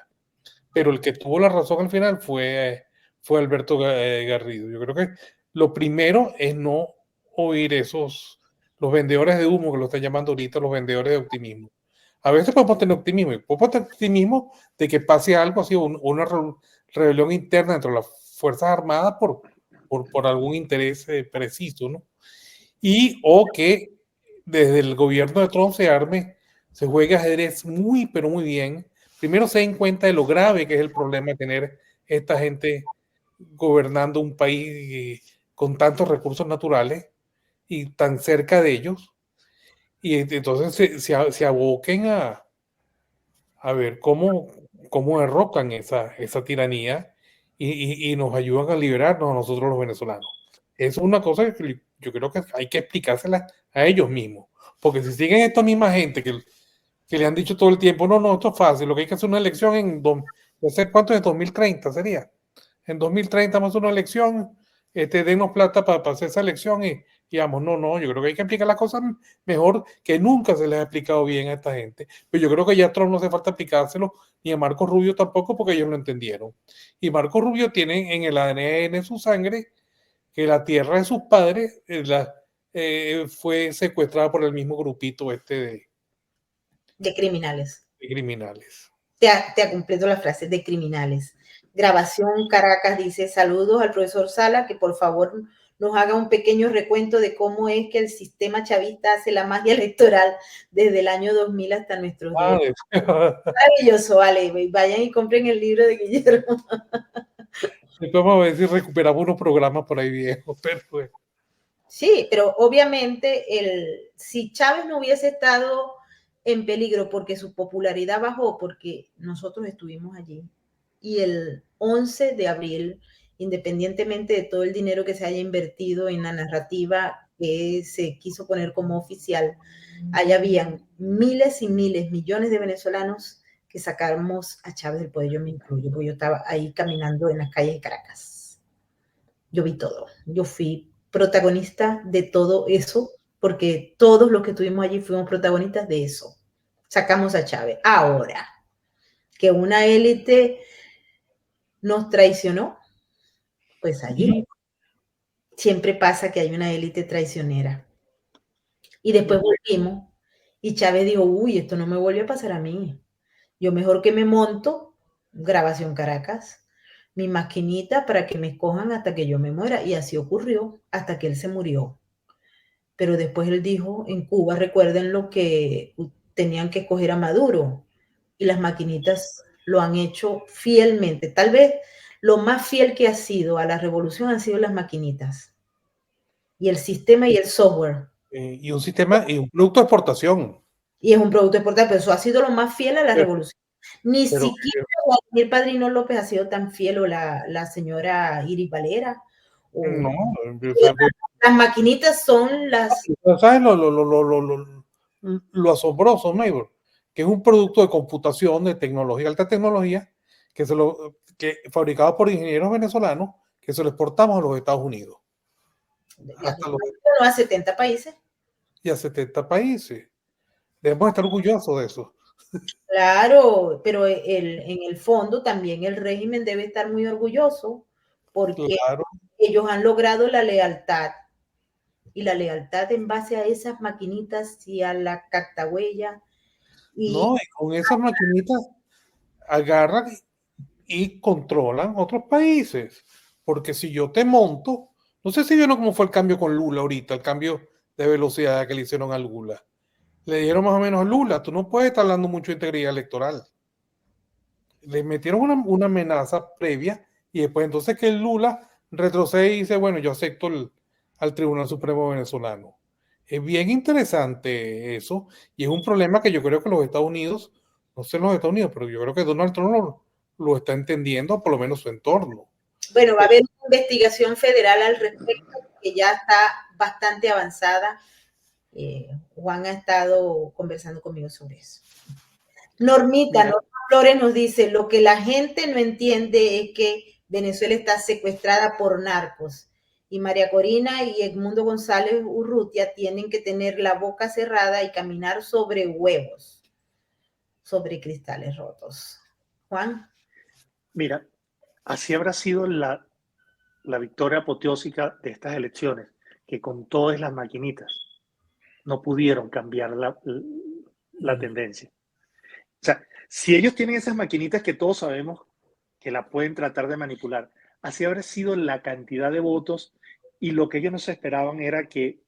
Pero el que tuvo la razón al final fue Alberto Garrido. Yo creo que lo primero es no oír los vendedores de humo, que lo están llamando ahorita los vendedores de optimismo. A veces podemos tener optimismo de que pase algo así, una rebelión interna dentro de las Fuerzas Armadas por algún interés preciso, ¿no? O que desde el gobierno de Trump se juegue ajedrez muy, pero muy bien. Primero se den cuenta de lo grave que es el problema de tener esta gente gobernando un país con tantos recursos naturales y tan cerca de ellos, y entonces se aboquen a ver cómo derrocan esa tiranía y nos ayudan a liberarnos a nosotros los venezolanos. Es una cosa que yo creo que hay que explicársela a ellos mismos, porque si siguen esta misma gente que le han dicho todo el tiempo, no, esto es fácil, lo que hay que hacer una elección no sé cuánto es, 2030 sería. En 2030 vamos a una elección, denos plata para hacer esa elección y vamos, no, yo creo que hay que explicar las cosas mejor, que nunca se les ha explicado bien a esta gente. Pero yo creo que ya a Trump no hace falta explicárselo, ni a Marco Rubio tampoco, porque ellos lo entendieron. Y Marco Rubio tiene en el ADN de su sangre que la tierra de sus padres fue secuestrada por el mismo grupito De criminales. de criminales. Te ha cumplido la frase de criminales. Grabación Caracas dice, saludos al profesor Sala, que por favor nos haga un pequeño recuento de cómo es que el sistema chavista hace la magia electoral desde el año 2000 hasta nuestros días. Maravilloso, vale, vayan y compren el libro de Guillermo. Vamos a ver si recuperamos unos programas por ahí viejos, pero bueno. Sí, pero obviamente si Chávez no hubiese estado en peligro porque su popularidad bajó, porque nosotros estuvimos allí, y el 11 de abril, independientemente de todo el dinero que se haya invertido en la narrativa que se quiso poner como oficial, allá habían miles y miles, millones de venezolanos que sacamos a Chávez del poder, yo me incluyo, porque yo estaba ahí caminando en las calles de Caracas. Yo vi todo, yo fui protagonista de todo eso, porque todos los que estuvimos allí fuimos protagonistas de eso. Sacamos a Chávez. Ahora, que una élite nos traicionó, pues allí siempre pasa que hay una élite traicionera. Y después volvimos y Chávez dijo, uy, esto no me vuelve a pasar a mí. Yo mejor que me monto, Grabación Caracas, mi maquinita para que me escojan hasta que yo me muera. Y así ocurrió hasta que él se murió. Pero después él dijo, en Cuba, recuerden lo que tenían que escoger a Maduro. Y las maquinitas lo han hecho fielmente. Tal vez lo más fiel que ha sido a la revolución han sido las maquinitas. Y el sistema y el software. Y un sistema y un producto de exportación. Y es un producto exportado, pero eso ha sido lo más fiel a la revolución. Ni siquiera el Padrino López ha sido tan fiel, o la señora Iris Valera. No, las maquinitas son las... ¿Sabes lo asombroso, Maybor? Que es un producto de computación, de tecnología, alta tecnología, que fabricado por ingenieros venezolanos, que se lo exportamos a los Estados Unidos. A 70 países. Y a 70 países. Debemos estar orgullosos de eso. Claro, pero en el fondo también el régimen debe estar muy orgulloso porque ellos han logrado la lealtad. Y la lealtad en base a esas maquinitas y a la cartahuella. No, y con esas maquinitas agarran y controlan otros países. Porque si yo te monto, no sé si vieron cómo fue el cambio con Lula ahorita, el cambio de velocidad que le hicieron a Lula. Le dijeron más o menos a Lula, tú no puedes estar dando mucho de integridad electoral. Le metieron una amenaza previa y después entonces que el Lula retrocede y dice, bueno, yo acepto al Tribunal Supremo venezolano. Es bien interesante eso y es un problema que yo creo que los Estados Unidos, no sé en los Estados Unidos, pero yo creo que Donald Trump lo está entendiendo, por lo menos su entorno. Bueno, va a haber una investigación federal al respecto que ya está bastante avanzada. Juan ha estado conversando conmigo sobre eso. Normita Flores nos dice, lo que la gente no entiende es que Venezuela está secuestrada por narcos y María Corina y Edmundo González Urrutia tienen que tener la boca cerrada y caminar sobre huevos, sobre cristales rotos. Juan. Mira, así habrá sido la victoria apoteósica de estas elecciones, que con todas las maquinitas no pudieron cambiar la tendencia. O sea, si ellos tienen esas maquinitas que todos sabemos que la pueden tratar de manipular, así habrá sido la cantidad de votos, y lo que ellos no se esperaban era que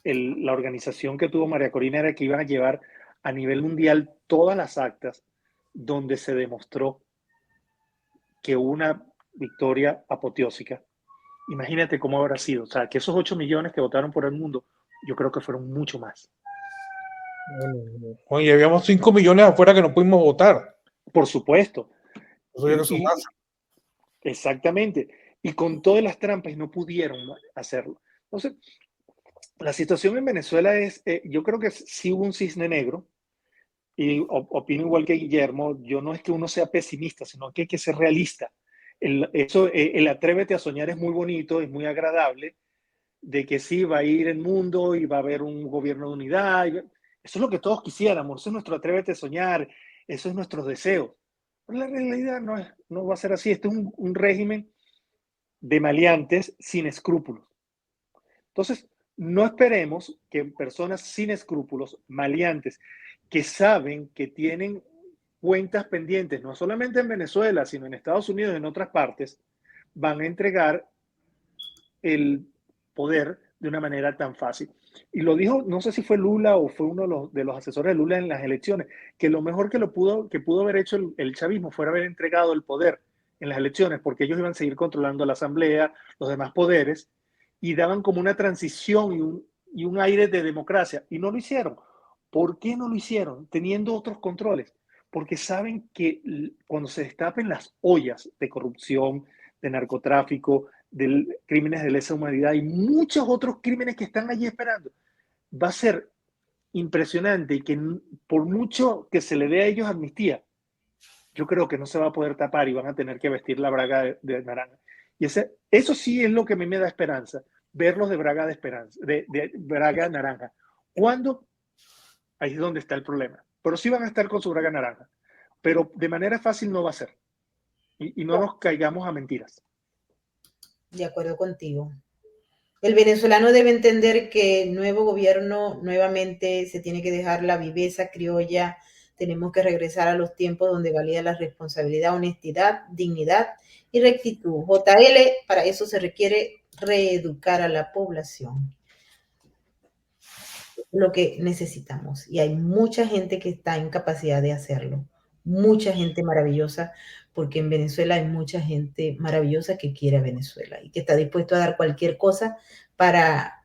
la organización que tuvo María Corina era que iban a llevar a nivel mundial todas las actas donde se demostró que una victoria apoteósica. Imagínate cómo habrá sido. O sea, que esos 8 millones que votaron por el mundo, yo creo que fueron mucho más. Oye, habíamos 5 millones afuera que no pudimos votar. Por supuesto. Eso ya que son más. Exactamente. Y con todas las trampas no pudieron hacerlo. Entonces, la situación en Venezuela es, yo creo que sí hubo un cisne negro, y opino igual que Guillermo, yo no es que uno sea pesimista, sino que hay que ser realista. El atrévete a soñar es muy bonito, es muy agradable, de que sí va a ir el mundo y va a haber un gobierno de unidad. Eso es lo que todos quisiéramos, eso es nuestro atrévete a soñar, eso es nuestros deseos. Pero la realidad no va a ser así. Este es un régimen de maleantes sin escrúpulos. Entonces, no esperemos que personas sin escrúpulos, maleantes, que saben que tienen cuentas pendientes, no solamente en Venezuela, sino en Estados Unidos y en otras partes, van a entregar el poder de una manera tan fácil. Y lo dijo, no sé si fue Lula o fue uno de los asesores de Lula en las elecciones, que lo mejor que pudo haber hecho el chavismo fuera haber entregado el poder en las elecciones, porque ellos iban a seguir controlando la asamblea, los demás poderes, y daban como una transición y un aire de democracia, y no lo hicieron. ¿Por qué no lo hicieron? Teniendo otros controles. Porque saben que cuando se destapen las ollas de corrupción, de narcotráfico, de crímenes de lesa humanidad y muchos otros crímenes que están allí esperando, va a ser impresionante, y que por mucho que se le dé a ellos amnistía, yo creo que no se va a poder tapar y van a tener que vestir la braga de naranja. Y eso sí es lo que a mí me da esperanza, verlos de braga de esperanza, de braga naranja. ¿Cuándo? Ahí es donde está el problema. Pero sí van a estar con su braga naranja. Pero de manera fácil no va a ser. Y no nos caigamos a mentiras. De acuerdo contigo. El venezolano debe entender que el nuevo gobierno nuevamente se tiene que dejar la viveza criolla. Tenemos que regresar a los tiempos donde valía la responsabilidad, honestidad, dignidad y rectitud. JL, para eso se requiere reeducar a la población. Lo que necesitamos. Y hay mucha gente que está en capacidad de hacerlo. Mucha gente maravillosa, porque en Venezuela hay mucha gente maravillosa que quiere a Venezuela y que está dispuesto a dar cualquier cosa para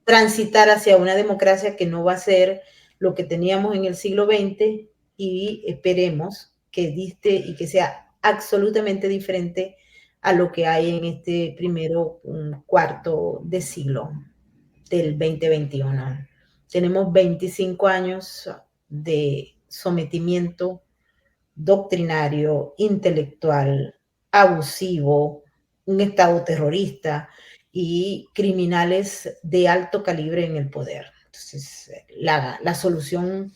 transitar hacia una democracia que no va a ser lo que teníamos en el siglo XX, y esperemos que diste y que sea absolutamente diferente a lo que hay en este primero cuarto de siglo del 2021. Tenemos 25 años de sometimiento doctrinario, intelectual, abusivo, un Estado terrorista y criminales de alto calibre en el poder. Entonces, la solución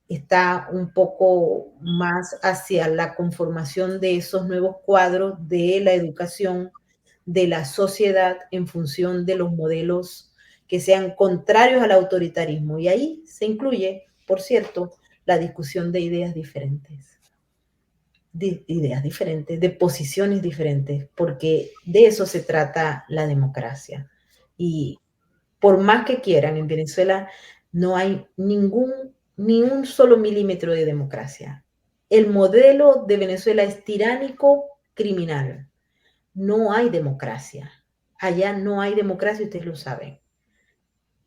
está un poco más hacia la conformación de esos nuevos cuadros de la educación, de la sociedad en función de los modelos que sean contrarios al autoritarismo. Y ahí se incluye, por cierto, la discusión de ideas diferentes. De posiciones diferentes, porque de eso se trata la democracia. Y por más que quieran, en Venezuela no hay ni un solo milímetro de democracia. El modelo de Venezuela es tiránico, criminal. No hay democracia. Allá no hay democracia, ustedes lo saben.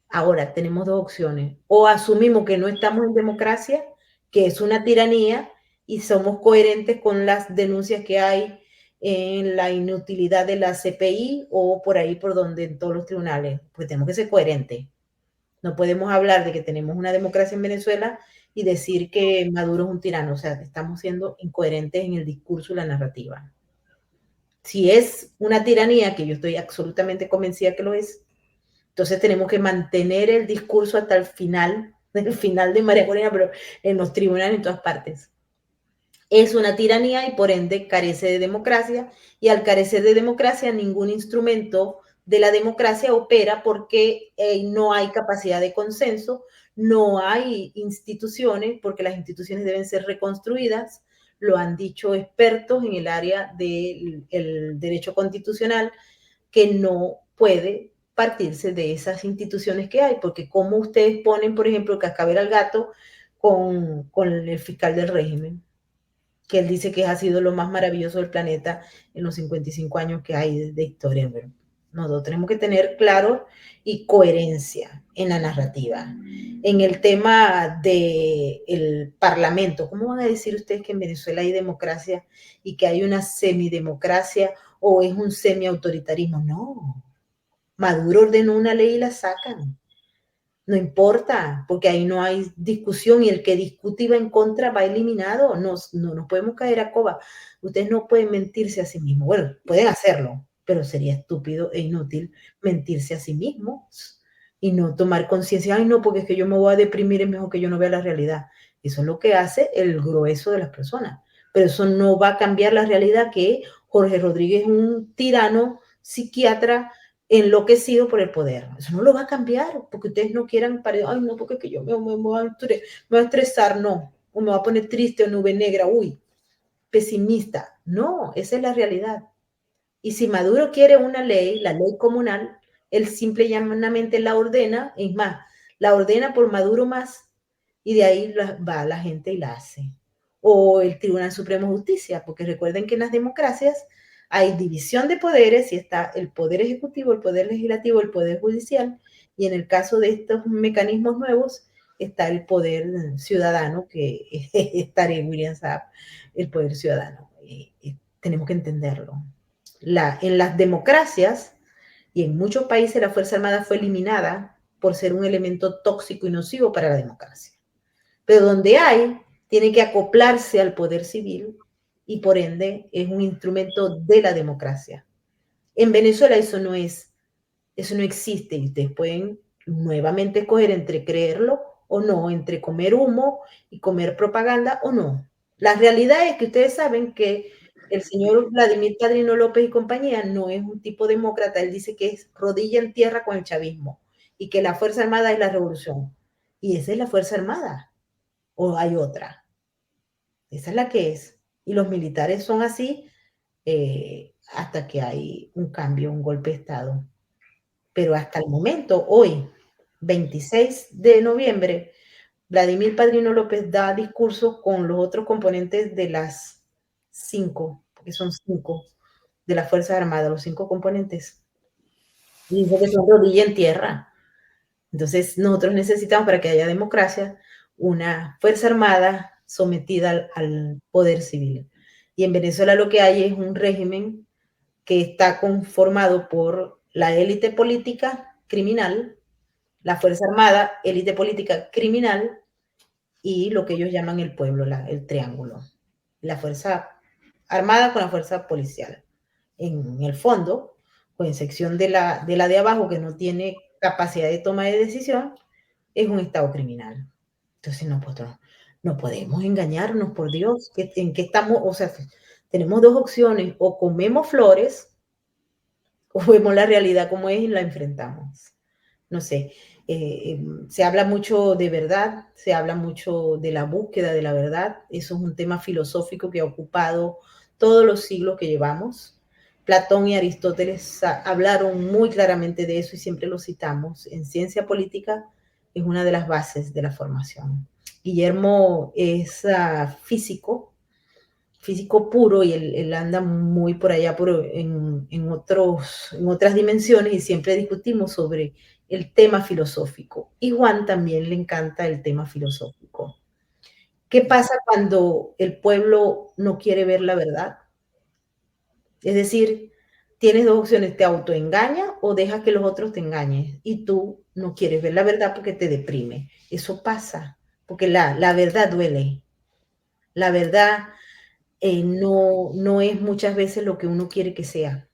Ahora tenemos dos opciones. O asumimos que no estamos en democracia, que es una tiranía, y somos coherentes con las denuncias que hay en la inutilidad de la CPI o por ahí por donde en todos los tribunales. Pues tenemos que ser coherentes. No podemos hablar de que tenemos una democracia en Venezuela y decir que Maduro es un tirano. O sea, estamos siendo incoherentes en el discurso y la narrativa. Si es una tiranía, que yo estoy absolutamente convencida que lo es, entonces tenemos que mantener el discurso hasta el final de María Corina, pero en los tribunales en todas partes. Es una tiranía y por ende carece de democracia, y al carecer de democracia ningún instrumento de la democracia opera, porque no hay capacidad de consenso, no hay instituciones, porque las instituciones deben ser reconstruidas. Lo han dicho expertos en el área del derecho constitucional, que no puede partirse de esas instituciones que hay, porque como ustedes ponen, por ejemplo, cascabel al gato con el fiscal del régimen. que él dice que ha sido lo más maravilloso del planeta en los 55 años que hay de historia. Pero nosotros tenemos que tener claro y coherencia en la narrativa. En el tema del Parlamento, ¿cómo van a decir ustedes que en Venezuela hay democracia y que hay una semidemocracia o es un semiautoritarismo? No. Maduro ordenó una ley y la sacan. No importa, porque ahí no hay discusión y el que discute y va en contra va eliminado. No nos podemos caer a coba. Ustedes no pueden mentirse a sí mismos. Bueno, pueden hacerlo, pero sería estúpido e inútil mentirse a sí mismos y no tomar conciencia. Ay, no, porque es que yo me voy a deprimir, es mejor que yo no vea la realidad. Eso es lo que hace el grueso de las personas. Pero eso no va a cambiar la realidad que Jorge Rodríguez es un tirano psiquiatra enloquecido por el poder. Eso no lo va a cambiar, porque ustedes no quieran, ay, no, porque es que yo me voy a estresar, no, o me va a poner triste o nube negra, uy, pesimista. No, esa es la realidad. Y si Maduro quiere una ley, la ley comunal, él simple y llanamente la ordena, es más, la ordena por Maduro más, y de ahí va la gente y la hace. O el Tribunal Supremo de Justicia, porque recuerden que en las democracias hay división de poderes y está el poder ejecutivo, el poder legislativo, el poder judicial, y en el caso de estos mecanismos nuevos está el poder ciudadano, que es Tarek William Saab, el poder ciudadano. Tenemos que entenderlo. En las democracias y en muchos países la Fuerza Armada fue eliminada por ser un elemento tóxico y nocivo para la democracia. Pero donde hay, tiene que acoplarse al poder civil y por ende es un instrumento de la democracia. En Venezuela eso no existe y ustedes pueden nuevamente escoger entre creerlo o no, entre comer humo y comer propaganda o no. La realidad es que ustedes saben que el señor Vladimir Padrino López y compañía no es un tipo demócrata, él dice que es rodilla en tierra con el chavismo y que la Fuerza Armada es la revolución. Y esa es la Fuerza Armada, o hay otra. Esa es la que es. Y los militares son así hasta que hay un cambio, un golpe de Estado. Pero hasta el momento, hoy, 26 de noviembre, Vladimir Padrino López da discursos con los otros componentes de las 5, porque son 5 de las Fuerzas Armadas, los 5 componentes. Y dice que son rodilla en tierra. Entonces, nosotros necesitamos, para que haya democracia, una Fuerza Armada sometida al poder civil. Y en Venezuela lo que hay es un régimen que está conformado por la élite política criminal, la Fuerza Armada, élite política criminal, y lo que ellos llaman el pueblo, el triángulo. La Fuerza Armada con la Fuerza Policial. En el fondo, con excepción de la de abajo, que no tiene capacidad de toma de decisión, es un Estado criminal. Entonces no podemos engañarnos, por Dios, en qué estamos, o sea, tenemos dos opciones, o comemos flores, o vemos la realidad como es y la enfrentamos. No sé, se habla mucho de verdad, se habla mucho de la búsqueda de la verdad, eso es un tema filosófico que ha ocupado todos los siglos que llevamos. Platón y Aristóteles hablaron muy claramente de eso y siempre lo citamos. En ciencia política es una de las bases de la formación. Guillermo es físico puro y él anda muy por allá en otras dimensiones y siempre discutimos sobre el tema filosófico. Y Juan también le encanta el tema filosófico. ¿Qué pasa cuando el pueblo no quiere ver la verdad? Es decir, tienes dos opciones, te autoengañas o dejas que los otros te engañen y tú no quieres ver la verdad porque te deprime. Eso pasa, porque la verdad duele. La verdad no es muchas veces lo que uno quiere que sea.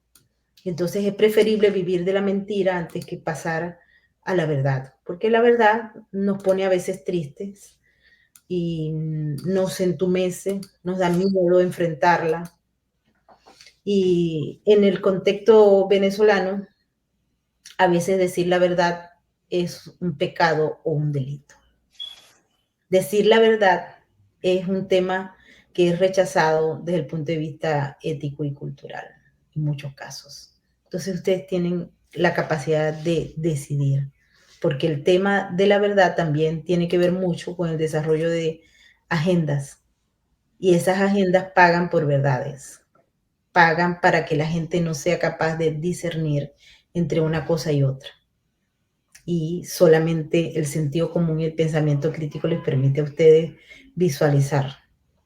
Entonces es preferible vivir de la mentira antes que pasar a la verdad, porque la verdad nos pone a veces tristes y nos entumece, nos da miedo enfrentarla. Y en el contexto venezolano, a veces decir la verdad es un pecado o un delito. Decir la verdad es un tema que es rechazado desde el punto de vista ético y cultural, en muchos casos. Entonces ustedes tienen la capacidad de decidir, porque el tema de la verdad también tiene que ver mucho con el desarrollo de agendas Y esas agendas pagan por verdades, pagan para que la gente no sea capaz de discernir entre una cosa y otra. Y solamente el sentido común y el pensamiento crítico les permite a ustedes visualizar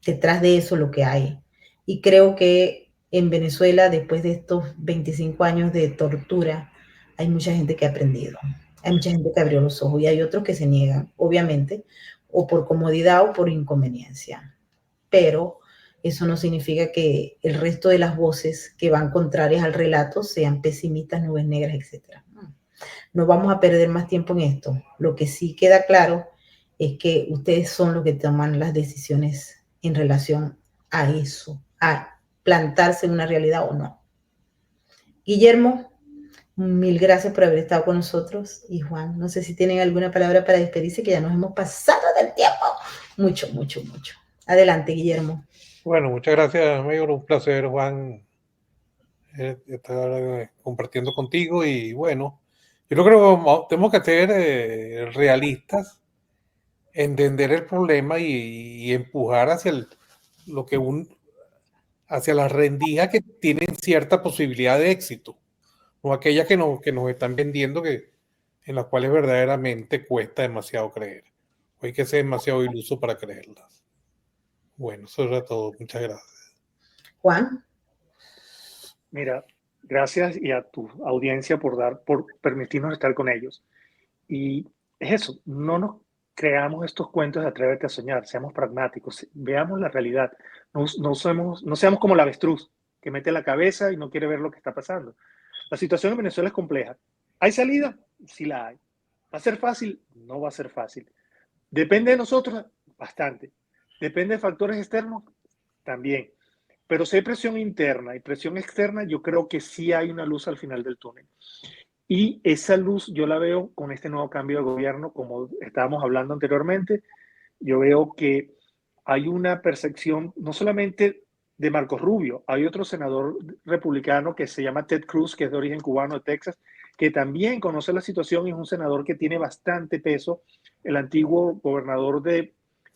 detrás de eso lo que hay. Y creo que en Venezuela, después de estos 25 años de tortura, hay mucha gente que ha aprendido, hay mucha gente que abrió los ojos y hay otros que se niegan, obviamente, o por comodidad o por inconveniencia. Pero eso no significa que el resto de las voces que van contrarias al relato sean pesimistas, nubes negras, etc. No vamos a perder más tiempo en esto. Lo que sí queda claro es que ustedes son los que toman las decisiones en relación a eso, a plantarse en una realidad o no. Guillermo, mil gracias por haber estado con nosotros. Y Juan, no sé si tienen alguna palabra para despedirse, que ya nos hemos pasado del tiempo. Mucho, mucho, mucho. Adelante, Guillermo. Bueno, muchas gracias, Mayor. Un placer, Juan, estar compartiendo contigo. Y bueno, yo creo que tenemos que ser realistas, entender el problema y empujar hacia lo que hacia las rendijas que tienen cierta posibilidad de éxito, no aquellas que nos están vendiendo, en las cuales verdaderamente cuesta demasiado creer. O hay que ser demasiado iluso para creerlas. Bueno, eso era todo. Muchas gracias. Juan. Mira, gracias y a tu audiencia por permitirnos estar con ellos. Y es eso, no nos creamos estos cuentos de atrévete a soñar, seamos pragmáticos, veamos la realidad, no seamos como el avestruz que mete la cabeza y no quiere ver lo que está pasando. La situación en Venezuela es compleja. ¿Hay salida? Sí la hay. ¿Va a ser fácil? No va a ser fácil. ¿Depende de nosotros? Bastante. ¿Depende de factores externos? También. Pero si hay presión interna y presión externa, yo creo que sí hay una luz al final del túnel. Y esa luz yo la veo con este nuevo cambio de gobierno, como estábamos hablando anteriormente. Yo veo que hay una percepción no solamente de Marcos Rubio, hay otro senador republicano que se llama Ted Cruz, que es de origen cubano de Texas, que también conoce la situación y es un senador que tiene bastante peso. El antiguo gobernador de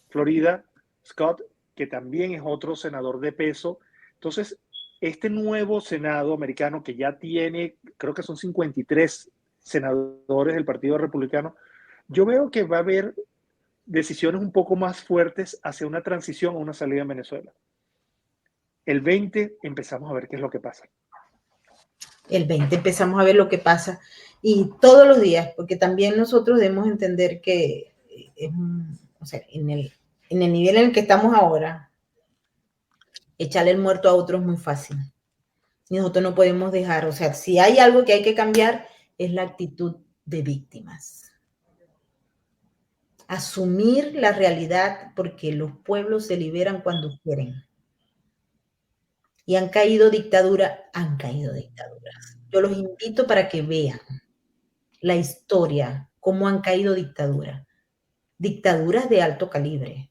Florida, Scott, que también es otro senador de peso. Entonces, este nuevo Senado americano que ya tiene, creo que son 53 senadores del Partido Republicano, yo veo que va a haber decisiones un poco más fuertes hacia una transición o una salida en Venezuela. El 20 empezamos a ver qué es lo que pasa. El 20 empezamos a ver lo que pasa y todos los días, porque también nosotros debemos entender que o sea, en el nivel en el que estamos ahora, echarle el muerto a otro es muy fácil. Y nosotros no podemos dejar, o sea, si hay algo que hay que cambiar, es la actitud de víctimas. Asumir la realidad, porque los pueblos se liberan cuando quieren. Y han caído dictaduras. Yo los invito para que vean la historia, cómo han caído dictaduras. Dictaduras de alto calibre,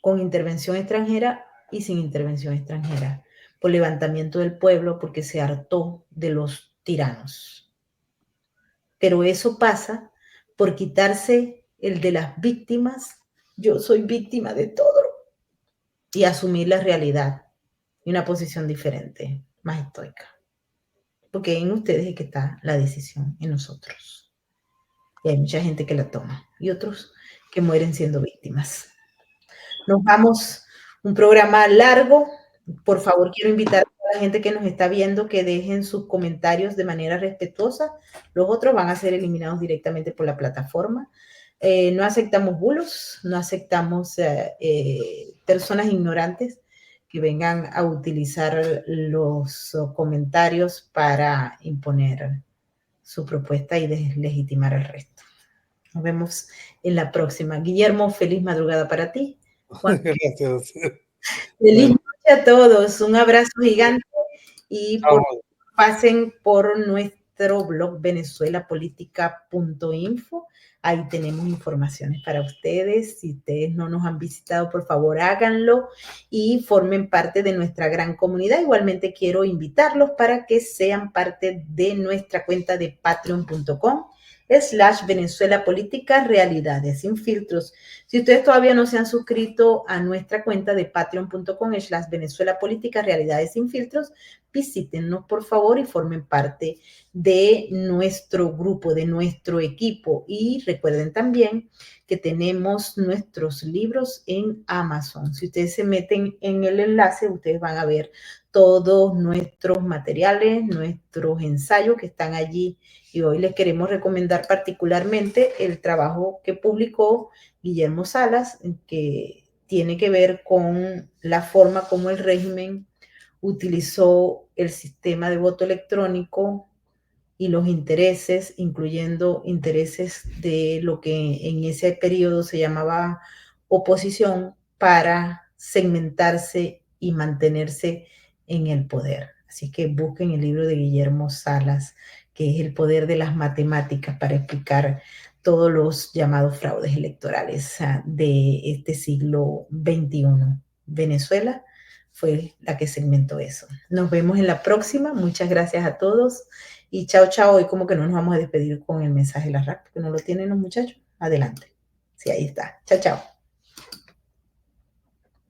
con intervención extranjera y sin intervención extranjera, por levantamiento del pueblo, porque se hartó de los tiranos. Pero eso pasa por quitarse el de las víctimas. Yo soy víctima de todo. Y asumir la realidad y una posición diferente, más estoica. Porque en ustedes es que está la decisión, en nosotros. Y hay mucha gente que la toma y otros que mueren siendo víctimas. Nos vamos, un programa largo. Por favor, quiero invitar a la gente que nos está viendo que dejen sus comentarios de manera respetuosa. Los otros van a ser eliminados directamente por la plataforma. No aceptamos bulos, no aceptamos personas ignorantes que vengan a utilizar los comentarios para imponer su propuesta y deslegitimar al resto. Nos vemos en la próxima. Guillermo, feliz madrugada para ti. Juan, gracias. Feliz noche a todos. Un abrazo gigante y pasen por nuestro blog venezuelapolitica.info. Ahí tenemos informaciones para ustedes. Si ustedes no nos han visitado, por favor, háganlo y formen parte de nuestra gran comunidad. Igualmente quiero invitarlos para que sean parte de nuestra cuenta de patreon.com. Venezuela Política, Realidades sin filtros. Si ustedes todavía no se han suscrito a nuestra cuenta de patreon.com/Venezuela Política, Realidades sin filtros, visítennos por favor y formen parte de nuestro grupo, de nuestro equipo. Y recuerden también que tenemos nuestros libros en Amazon. Si ustedes se meten en el enlace, ustedes van a ver todos nuestros materiales, nuestros ensayos que están allí. Y hoy les queremos recomendar particularmente el trabajo que publicó Guillermo Salas, que tiene que ver con la forma como el régimen utilizó el sistema de voto electrónico y los intereses, incluyendo intereses de lo que en ese periodo se llamaba oposición, para segmentarse y mantenerse en el poder. Así que busquen el libro de Guillermo Salas, que es El poder de las matemáticas, para explicar todos los llamados fraudes electorales de este siglo XXI. Venezuela fue la que segmentó eso. Nos vemos en la próxima. Muchas gracias a todos. Y chao, chao. Hoy como que no nos vamos a despedir con el mensaje de la RAC, porque no lo tienen los muchachos. Adelante. Sí, ahí está. Chao, chao.